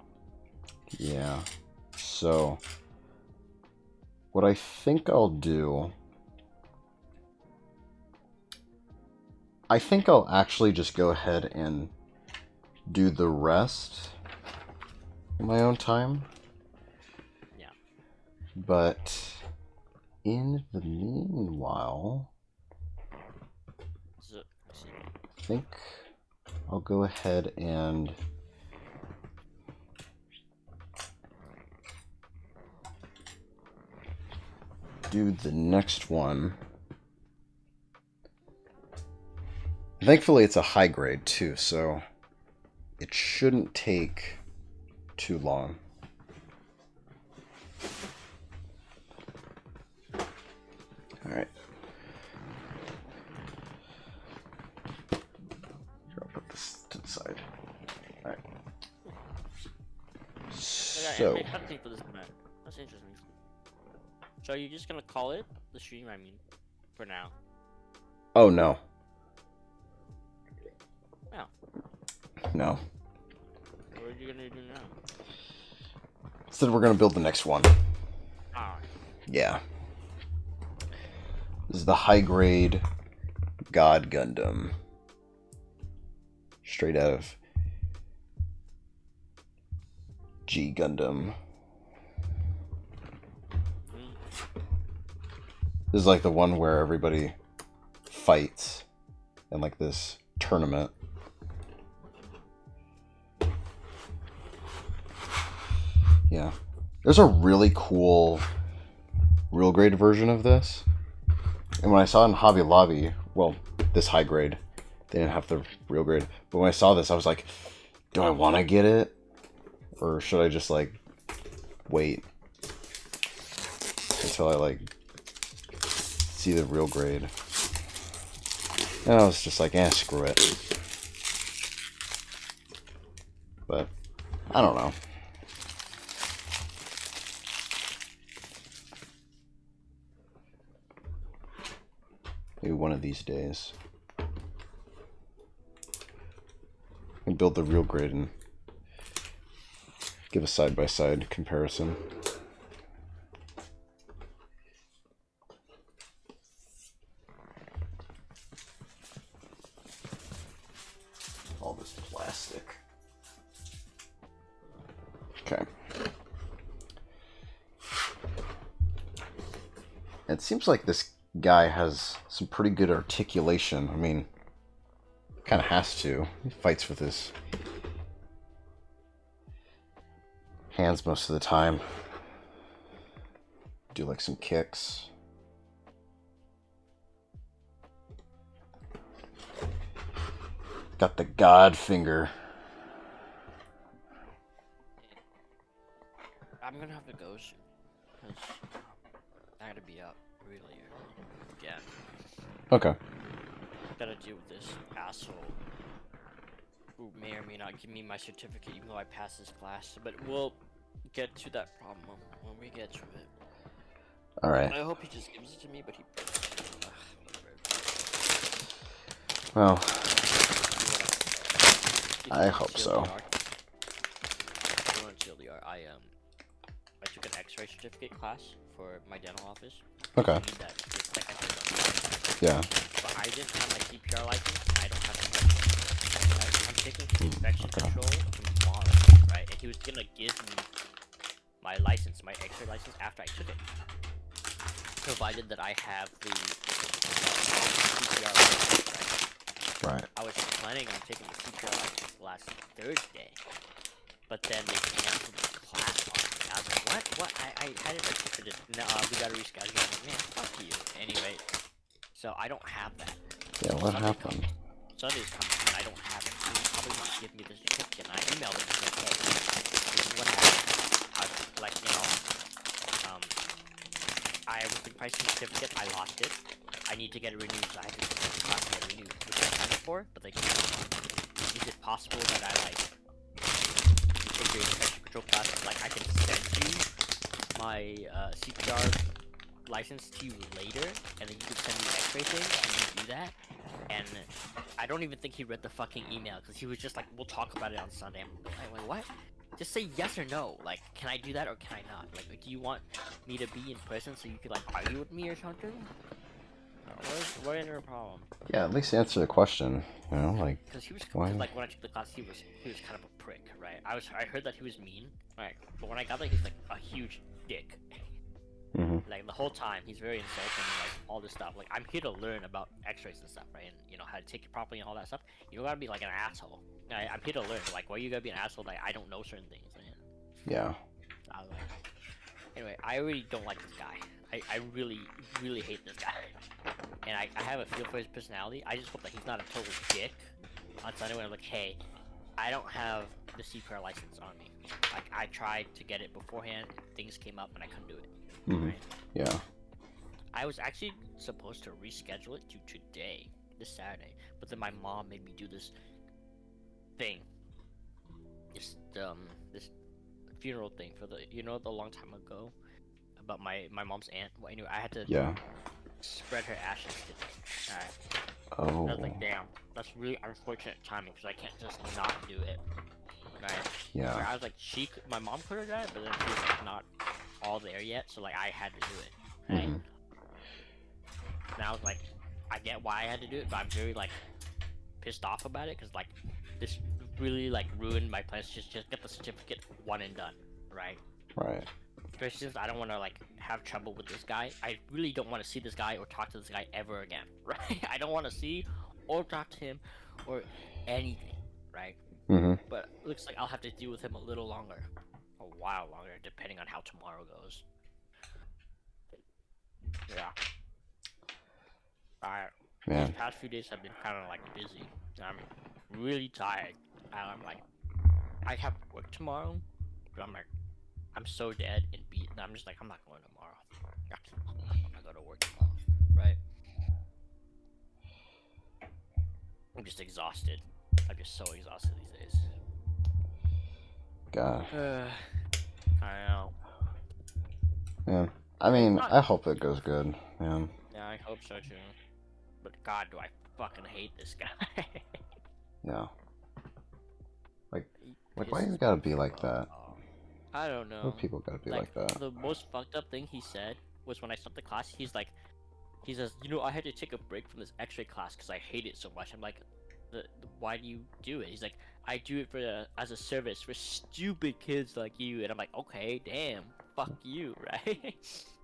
Yeah. So, what I think I'll do... I think I'll actually just go ahead and do the rest in my own time. Yeah. But in the meanwhile, I think I'll go ahead and do the next one. Thankfully, it's a high grade too, so it shouldn't take too long. All right. I'll put this to the side. All right. So. That's interesting. So you're just gonna call it the stream? I mean, for now. Oh no. No. No. What are you gonna do now? Instead, we're gonna build the next one. Ah. Yeah. This is the high grade God Gundam. Straight out of G Gundam. This is like the one where everybody fights in like this tournament. Yeah. There's a really cool real grade version of this. And when I saw it in Hobby Lobby, well, this high grade, they didn't have the real grade. But when I saw this, I was like, do I want to get it? Or should I just like wait until I like see the real grade? And I was just like, screw it. But I don't know. Maybe one of these days I can build the real grade and give a side-by-side comparison. All this plastic. Okay. It seems like this guy has some pretty good articulation. I mean, kind of has to. He fights with his hands most of the time. Do like some kicks. Got the God finger. I'm gonna have to go soon. 'Cause I gotta be up really early again. Okay. Gotta deal with this asshole who may or may not give me my certificate even though I passed this class. But we'll get to that problem when we get to it. Alright. I hope he just gives it to me, but he... Well, I hope so. certificate class for my dental office. Okay. I need that. It's like I said, Yeah. but I didn't have my CPR license. I don't have infection. Right? I'm taking infection okay. control tomorrow, right? And he was gonna give me my license, my X-ray license, after I took it, provided that I have the CPR license. Right? Right. I was planning on taking the CPR license last Thursday, but then they canceled the class on me. I was like, what? What? I had it certificate. No, we gotta reschedule. I'm like, man, fuck you. Anyway, so I don't have that. Yeah, what happened? Sunday's coming, and I don't have it. He's probably not give me the certificate. And I emailed him and said, hey, this is what happened. Like, you know, I was looking for my certificate. I lost it. I need to get it renewed, so I have to take the class and get it renewed, which I signed up for, but they can't. Is it possible that I, like, take your infection control class, like, I can send you my CPR license to you later, and then you can send me the X-ray thing, and you do that? And I don't even think he read the fucking email, because he was just like, we'll talk about it on Sunday. I'm like, what? Just say yes or no. Like, can I do that or can I not? Like, do you want me to be in person so you could, like, argue with me or something? What is your problem? Yeah, at least answer the question. You know, like. Because he was, why? like, when I took the class, he was kind of a prick, right? I heard that he was mean, right? But when I got there, he's like a huge dick. Like, the whole time, he's very insulting and, like, all this stuff. Like, I'm here to learn about X-rays and stuff, right? And, you know, how to take it properly and all that stuff. You don't gotta be, like, an asshole. I'm here to learn. Like, why you gotta be an asshole? Like, I don't know certain things, man. Yeah. I was like... Anyway, I really don't like this guy. I really, really hate this guy. And I have a feel for his personality. I just hope that he's not a total dick on Sunday when I'm like, hey, I don't have the CPR license on me. Like, I tried to get it beforehand, things came up, and I couldn't do it. Right? Yeah. I was actually supposed to reschedule it to today, this Saturday, but then my mom made me do this thing, this funeral thing for the, you know, the long time ago about my mom's aunt. Well, anyway, I had to spread her ashes today. Alright. Oh. I was like, damn, that's really unfortunate timing because I can't just not do it. Right? Yeah. Where I was like, my mom could have done it, but then she was like not all there yet, so like I had to do it. Right? And I was like, I get why I had to do it, but I'm very like pissed off about it because like this really like ruined my plans. Just get the certificate one and done, right? Right. Especially since I don't want to like have trouble with this guy. I really don't want to see this guy or talk to this guy ever again, right? I don't want to see or talk to him or anything, right? But it looks like I'll have to deal with him a little longer, a while longer, depending on how tomorrow goes. Yeah. Man. These past few days have been kind of like busy. I'm really tired. I'm like, I have work tomorrow, but I'm like, I'm so dead and beat, and I'm just like, I'm not going tomorrow. I'm not going to work tomorrow, right? I'm just exhausted. I'm just so exhausted these days. God. I know. Yeah. I mean, I hope it goes good. Yeah. Yeah, I hope so too. But God, do I fucking hate this guy. Yeah. Like why you gotta be like that? I don't know. Why people gotta be like that? The most fucked up thing he said was when I stopped the class, he says, you know, I had to take a break from this X-ray class because I hate it so much. I'm like, why do you do it? He's like, I do it as a service for stupid kids like you. And I'm like, okay, damn, fuck you, right?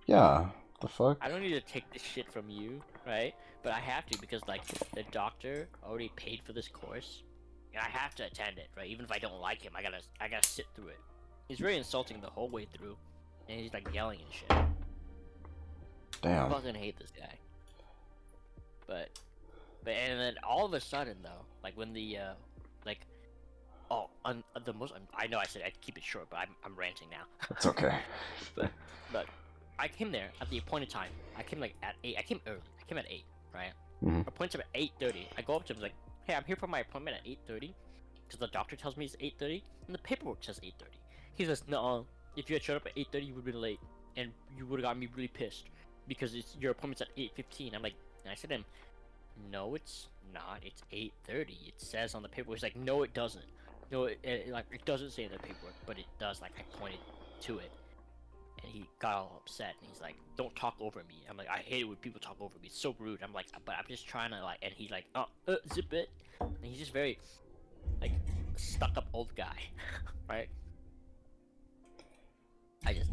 Yeah, the fuck? I don't need to take this shit from you, right? But I have to because like the doctor already paid for this course, and I have to attend it, right? Even if I don't like him, I gotta sit through it. He's very insulting the whole way through, and he's like yelling and shit. Damn. I fucking hate this guy. But and then all of a sudden though, like when the I know I said I'd keep it short, but I'm ranting now. It's okay. but I came there at the appointed time. I came like at 8. I came early. I came at 8, right? Appointed at 8:30. I go up to him like, hey, I'm here for my appointment at 8:30, because the doctor tells me it's 8:30, and the paperwork says 8:30. He says, no, if you had showed up at 8:30, you would have been late, and you would have got me really pissed, because your appointment's at 8:15. I'm like, and I said to him, no, it's not. It's 8:30. It says on the paperwork. He's like, no, it doesn't. No, it doesn't say in the paperwork, but it does. Like I pointed to it. And he got all upset, and he's like, "Don't talk over me." I'm like, "I hate it when people talk over me. It's so rude." I'm like, "But I'm just trying to like," and he's like, zip it." And he's just very like stuck-up old guy, right? I just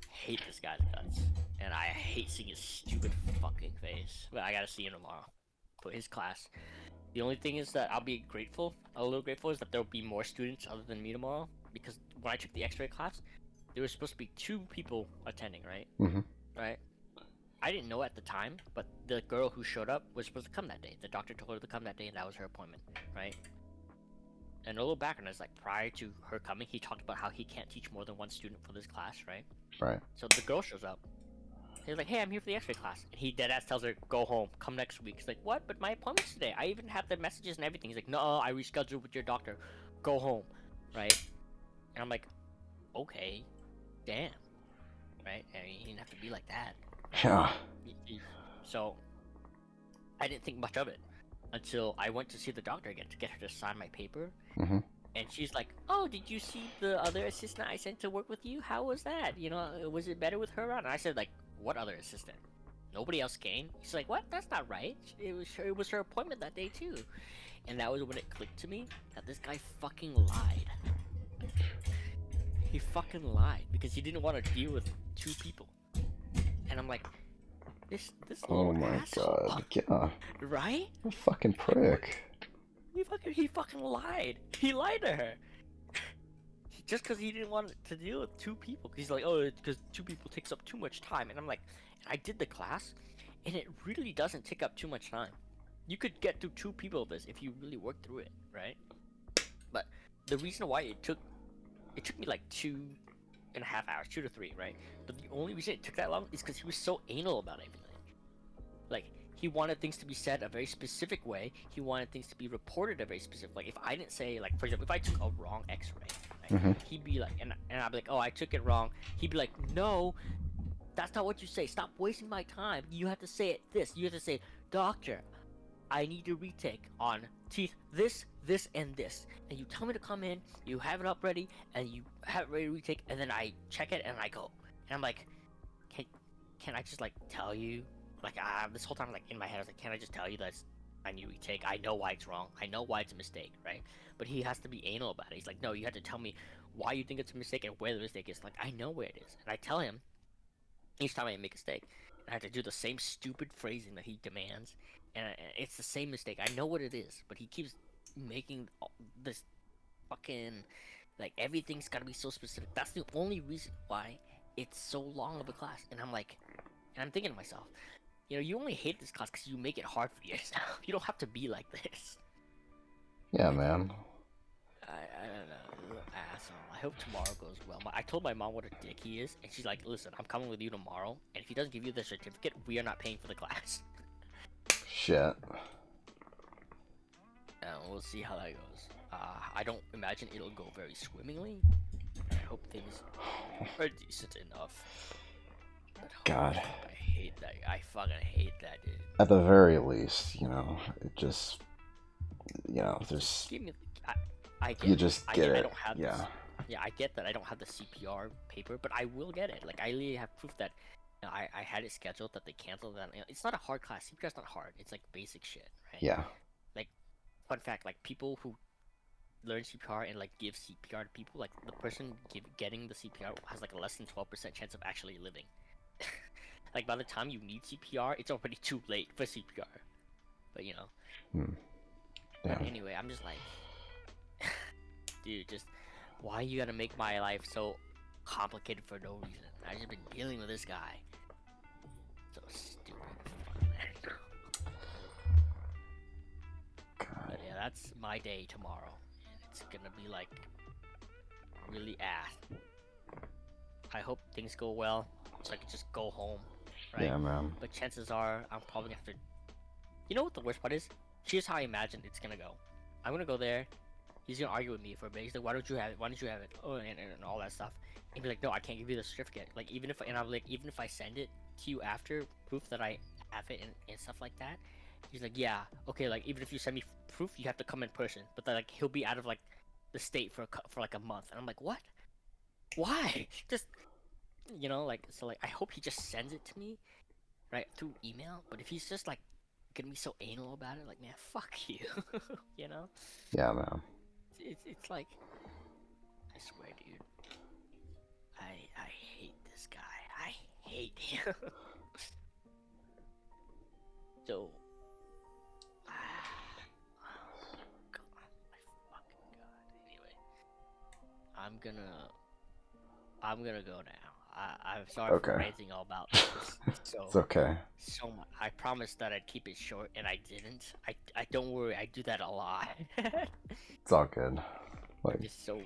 hate this guy's guts, and I hate seeing his stupid fucking face. But I gotta see him tomorrow for his class. The only thing is that I'll be grateful, a little grateful, is that there'll be more students other than me tomorrow. Because when I took the X-ray class, there was supposed to be 2 people attending, right? Mm-hmm. Right? I didn't know at the time, but the girl who showed up was supposed to come that day. The doctor told her to come that day, and that was her appointment, right? And a little background is like prior to her coming, he talked about how he can't teach more than 1 student for this class, right? Right. So the girl shows up. He's like, "Hey, I'm here for the X-ray class." And he deadass tells her, "Go home. Come next week." She's like, "What? But my appointment's today. I even have the messages and everything." He's like, "No, I rescheduled with your doctor. Go home." Right? And I'm like, okay, damn. Right? I mean, he didn't have to be like that. Yeah. So, I didn't think much of it until I went to see the doctor again to get her to sign my paper. Mm-hmm. And she's like, "Oh, did you see the other assistant I sent to work with you? How was that? You know, was it better with her around?" And I said, like, "What other assistant? Nobody else came." She's like, "What? That's not right. It was her appointment that day too." And that was when it clicked to me that this guy fucking lied. He fucking lied because he didn't want to deal with 2 people. And I'm like, this Oh little my asshole, god. Yeah. right? A fucking prick. He fucking lied. He lied to her. Just because he didn't want to deal with 2 people. He's like, "Oh, it's because 2 people takes up too much time." And I'm like, I did the class, and it really doesn't take up too much time. You could get through 2 people of this if you really work through it, right? But the reason why it took me like 2.5 hours, 2 to 3, right? But the only reason it took that long is because he was so anal about everything. Like, he wanted things to be said a very specific way. He wanted things to be reported a very specific. Like, if I didn't say, like, for example, if I took a wrong X-ray, right? Mm-hmm. He'd be like, and I'd be like, "Oh, I took it wrong." He'd be like, "No, that's not what you say. Stop wasting my time. You have to say it this. You have to say, 'Doctor, I need a retake on teeth this, this, and this.' And you tell me to come in, you have it up ready, and you have it ready to retake, and then I check it and I go." And I'm like, can I just like tell you? Like, this whole time, like in my head, I was like, "Can I just tell you that I need a retake? I know why it's wrong. I know why it's a mistake, right?" But he has to be anal about it. He's like, "No, you have to tell me why you think it's a mistake and where the mistake is." Like, I know where it is, and I tell him each time I make a mistake. I have to do the same stupid phrasing that he demands, and it's the same mistake. I know what it is, but he keeps making this fucking like everything's got to be so specific. That's the only reason why it's so long of a class. And I'm like, and I'm thinking to myself, you know, you only hate this class because you make it hard for yourself. You don't have to be like this. Yeah, man. I don't know, little asshole. I hope tomorrow goes well. I told my mom what a dick he is, and she's like, "Listen, I'm coming with you tomorrow, and if he doesn't give you the certificate, we are not paying for the class." Shit. And we'll see how that goes. I don't imagine it'll go very swimmingly. I hope things are decent enough. But God. I hate that. I fucking hate that, dude. At the very least, you know, it just, you know, there's, Give me. I get. you just I get get. it. I don't have. Yeah. This, yeah, I get that. I don't have the CPR paper, but I will get it. Like, I literally have proof that. You know, I had it scheduled that they canceled that. You know, it's not a hard class. CPR's not hard. It's like basic shit, right? Yeah. Like, fun fact, like people who learn CPR and like give CPR to people, like the person getting the CPR has like a less than 12% chance of actually living. Like, by the time you need CPR, it's already too late for CPR. But you know. Yeah. But anyway, I'm just like, dude, just why you gotta make my life so complicated for no reason? I've just been dealing with this guy. So stupid. But yeah, that's my day tomorrow. It's gonna be like really ass. I hope things go well, so I can just go home, right? Yeah, man. But chances are I'm probably gonna have to. You know what the worst part is? Here's how I imagine it's gonna go. I'm gonna go there. He's gonna argue with me for a bit. He's like, "Why don't you have it? Why don't you have it?" Oh, and all that stuff. And be like, "No, I can't give you the certificate." Like, even if I send it to you after proof that I have it and stuff like that. He's like, "Yeah, okay. Like, even if you send me proof, you have to come in person." But then, like, he'll be out of like the state for like a month, and I'm like, "What? Why? Just You know, like so like I hope he just sends it to me, right, through email. But if he's just like gonna be so anal about it, like man, fuck you. You know? Yeah, man. It's like I swear, dude. I hate this guy. I hate him. So God, my fucking God. Anyway, I'm gonna go now. I'm sorry for Okay. ranting all about this. It's okay. So much. I promised that I'd keep it short, and I didn't. I don't worry. I do that a lot. It's all good. I'm Like, just so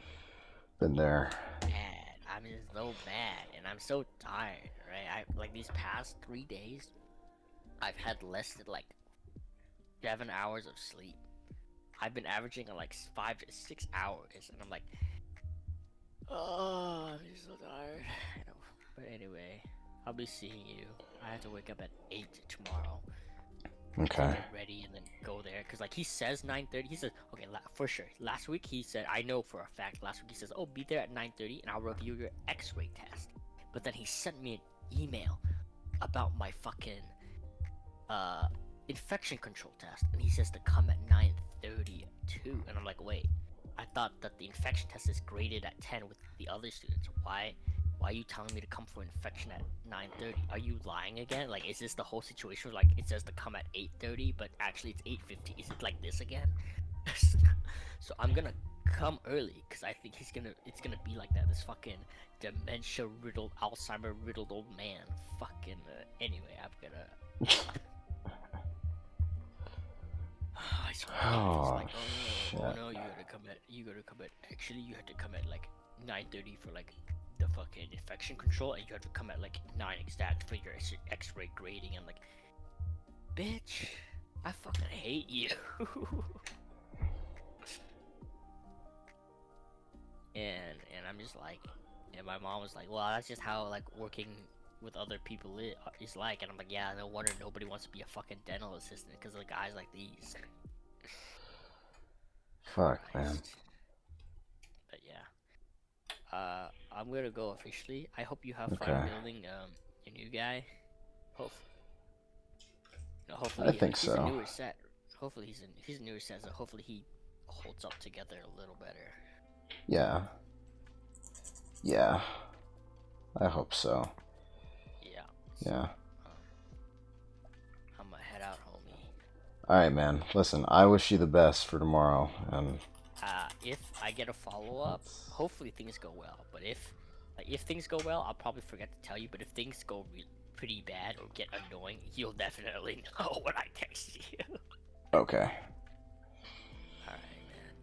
been there. mad. I'm just so mad, and I'm so tired. Right? I like these past 3 days. I've had less than like 7 hours of sleep. I've been averaging like 5 to 6 hours, and I'm like, oh, I'm just so tired. I know. But anyway, I'll be seeing you. I have to wake up at 8 tomorrow. Okay. Get ready and then go there, because like he says 9:30. He says okay, for sure. Last week he said, I know for a fact, last week he says, oh, be there at 9:30 and I'll review your x-ray test. But then he sent me an email about my fucking infection control test, and he says to come at 9:30 too. And I'm like, wait, I thought that the infection test is graded at 10 with the other students. Why are you telling me to come for infection at 9:30? Are you lying again? Like, is this the whole situation where, like, it says to come at 8:30, but actually it's 8:50? Is it like this again? So I'm gonna come early, because I think it's gonna be like that. This fucking dementia riddled, Alzheimer riddled old man. Fucking, anyway, I'm gonna... I swear to God, he's like, oh no, you gotta come at, actually you had to come at like 9:30 for like the fucking infection control, and you have to come at like 9 exact for your x-ray grading. I'm like, bitch, I fucking hate you. and I'm just like, and my mom was like, well, that's just how like working with other people is like. And I'm like, yeah, no wonder nobody wants to be a fucking dental assistant, because of guys like these. Fuck, man. But yeah, I'm gonna go officially. I hope you have fun Okay. building your new guy. Hopefully, I think he's a so. newer set. Hopefully he's a newer set, so hopefully he holds up together a little better. Yeah. Yeah. I hope so. Yeah. Yeah. I'm gonna head out, homie. Alright, man. Listen, I wish you the best for tomorrow, and If I get a follow-up, hopefully things go well. But if things go well, I'll probably forget to tell you. But if things go pretty bad or get annoying, you'll definitely know when I text you. okay. Alright, man.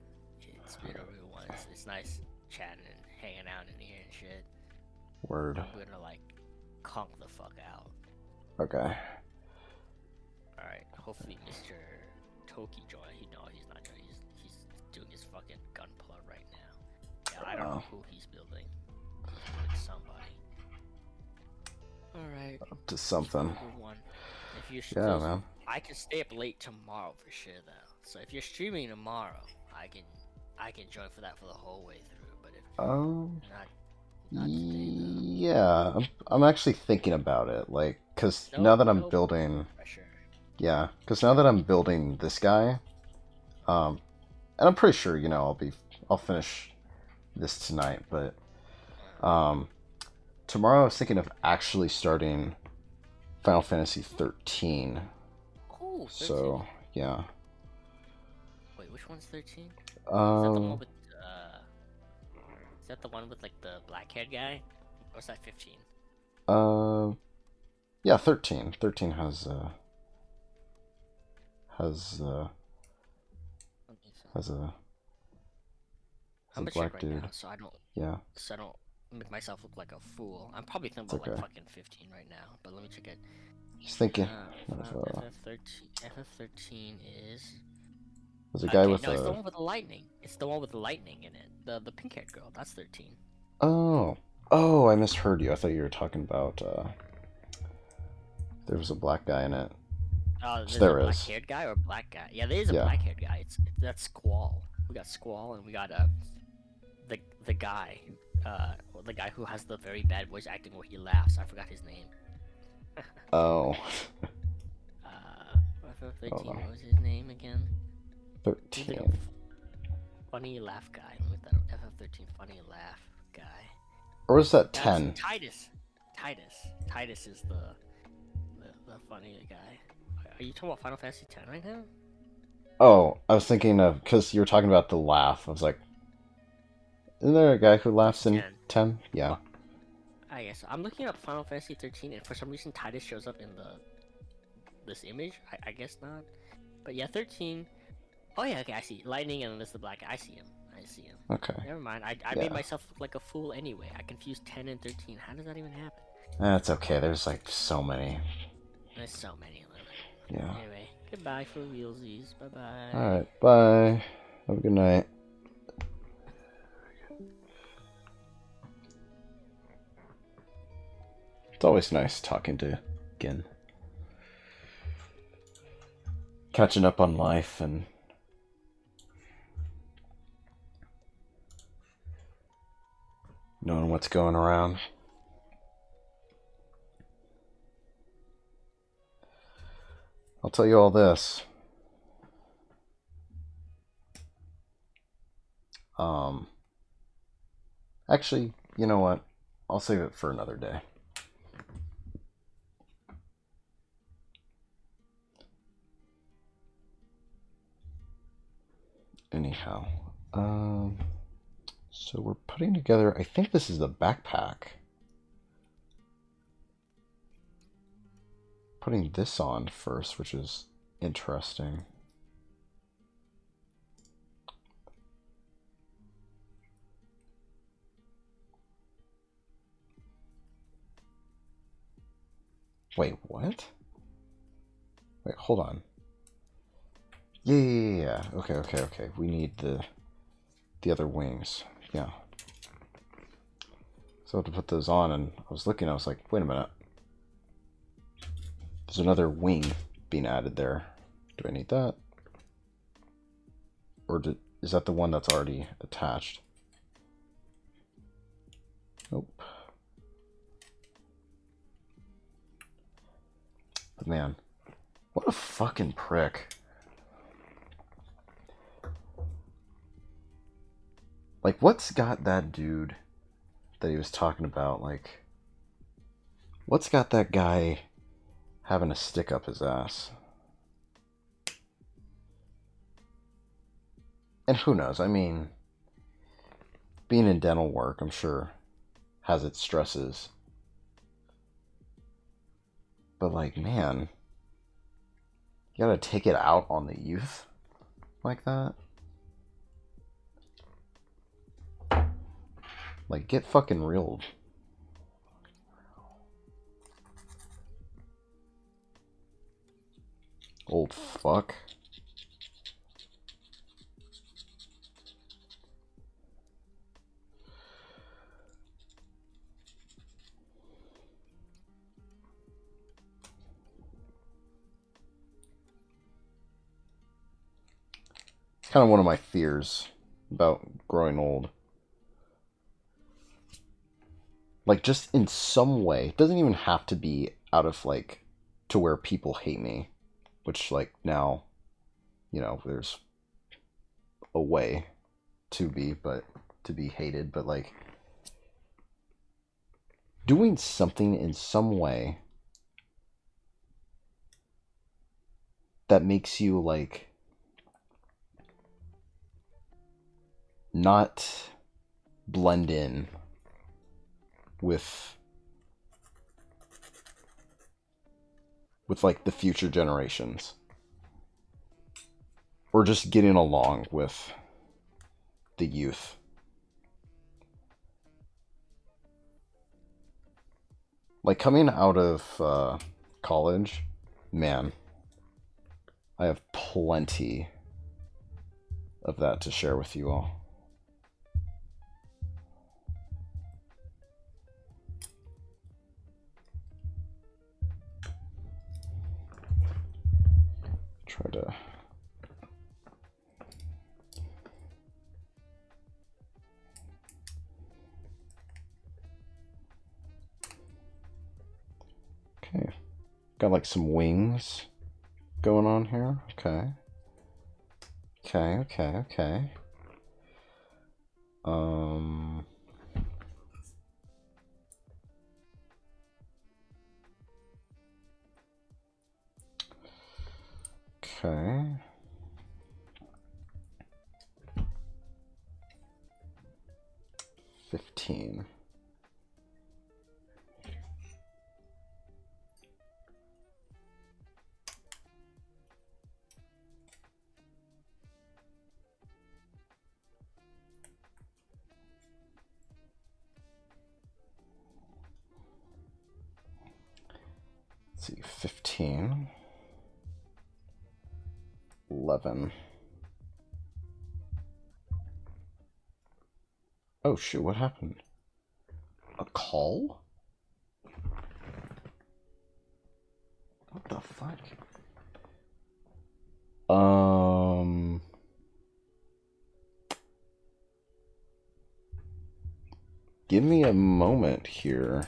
It's been a real one. It's nice chatting and hanging out in here and shit. Word. I'm gonna like conk the fuck out. Okay. Alright, hopefully Mr. Toki joins. No, he's not joining. He's doing his fucking gunpla right now. Yeah, I don't know who he's building. With somebody. Alright. Up to something. Good one. If you're Yeah, man. I can stay up late tomorrow for sure though. So if you're streaming tomorrow, I can join for that for the whole way through. But if not today, though. Yeah, I'm actually thinking about it, like, cause now that I'm building, pressure. yeah, cause now that I'm building this guy, and I'm pretty sure, you know, I'll finish this tonight, but, tomorrow I was thinking of actually starting Final Fantasy 13. Oh, 13. So, yeah. Wait, which one's 13? Is that the one with, is that the one with, like, the black-haired guy? Or is that 15? Yeah, 13. 13 has a I'm black right dude. now, so I don't make myself look like a fool. I'm probably thinking about like fucking 15 right now, but let me check it. He's thinking. FF13 is. There's a guy with it's the one with the lightning. It's the one with the lightning in it. The pink-haired girl. That's 13. Oh, I misheard you. I thought you were talking about. There was a black guy in it. There's a black-haired guy or black guy? Yeah, there is a black-haired guy. That's Squall. We got Squall and we got the guy the guy who has the very bad voice acting where he laughs. I forgot his name. Oh. FF13. Hold on. What was his name again? He's like a 13. funny laugh guy. Look at that FF13 funny laugh guy. Or was that That's 10? Titus. Titus is the funny guy. Are you talking about Final Fantasy X right now? Oh, I was thinking of, because you were talking about the laugh. I was like, isn't there a guy who laughs in 10? Yeah. I guess. I'm looking up Final Fantasy 13, and for some reason Titus shows up in this image. I guess not. But yeah, 13. Oh yeah, okay, I see. Lightning and then there's the black guy. I see him. Okay. Never mind. I Yeah. made myself look like a fool anyway. I confused 10 and 13. How does that even happen? That's okay. There's like so many. There's so many of them. Yeah. Anyway, goodbye for realsies. Bye bye. Alright, bye. Have a good night. It's always nice talking to Gin. Catching up on life and knowing what's going around. I'll tell you all this. Actually, you know what? I'll save it for another day. Anyhow, so we're putting together, I think this is the backpack. Putting this on first, which is interesting. Wait, what? Wait, hold on. Yeah. Okay. We need the other wings. Yeah. So I have to put those on, and I was looking, I was like, wait a minute. There's another wing being added there. Do I need that? Or is that the one that's already attached? Nope. But man, what a fucking prick. Like, what's got that dude that he was talking about, like, what's got that guy having a stick up his ass? And who knows, I mean, being in dental work, I'm sure, has its stresses. But, like, man, you gotta take it out on the youth like that? Like, get fucking real. Old fuck. Kind of one of my fears about growing old. Like, just in some way, it doesn't even have to be out of, like, to where people hate me, which, like, now, you know, there's a way to be hated, but, like, doing something in some way that makes you, like, not blend in with like the future generations, or just getting along with the youth. Like, coming out of college, man, I have plenty of that to share with you all. Try to Got like some wings going on here. Okay. Okay. Okay. $15. Let's see, 15. 11. Oh shoot, what happened? A call? What the fuck? Give me a moment here.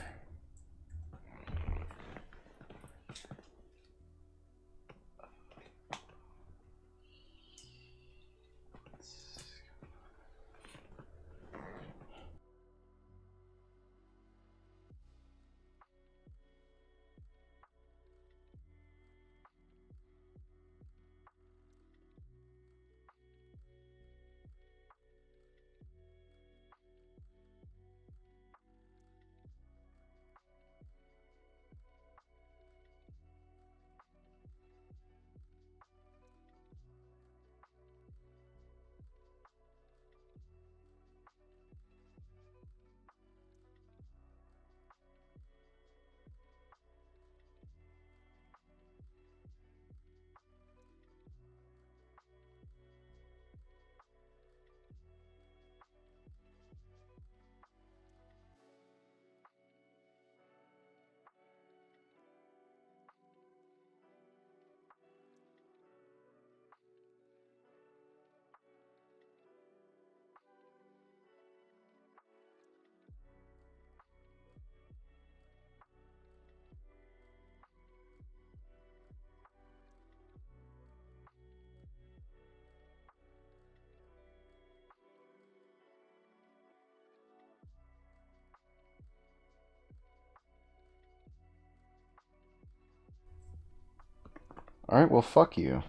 Alright, well, fuck you.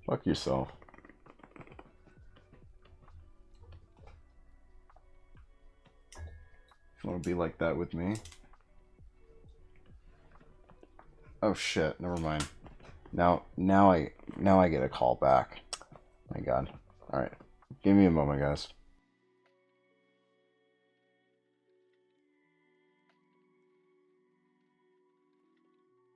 Fuck yourself. You want to be like that with me? Oh shit, never mind. Now I get a call back. My god. Alright. Give me a moment, guys.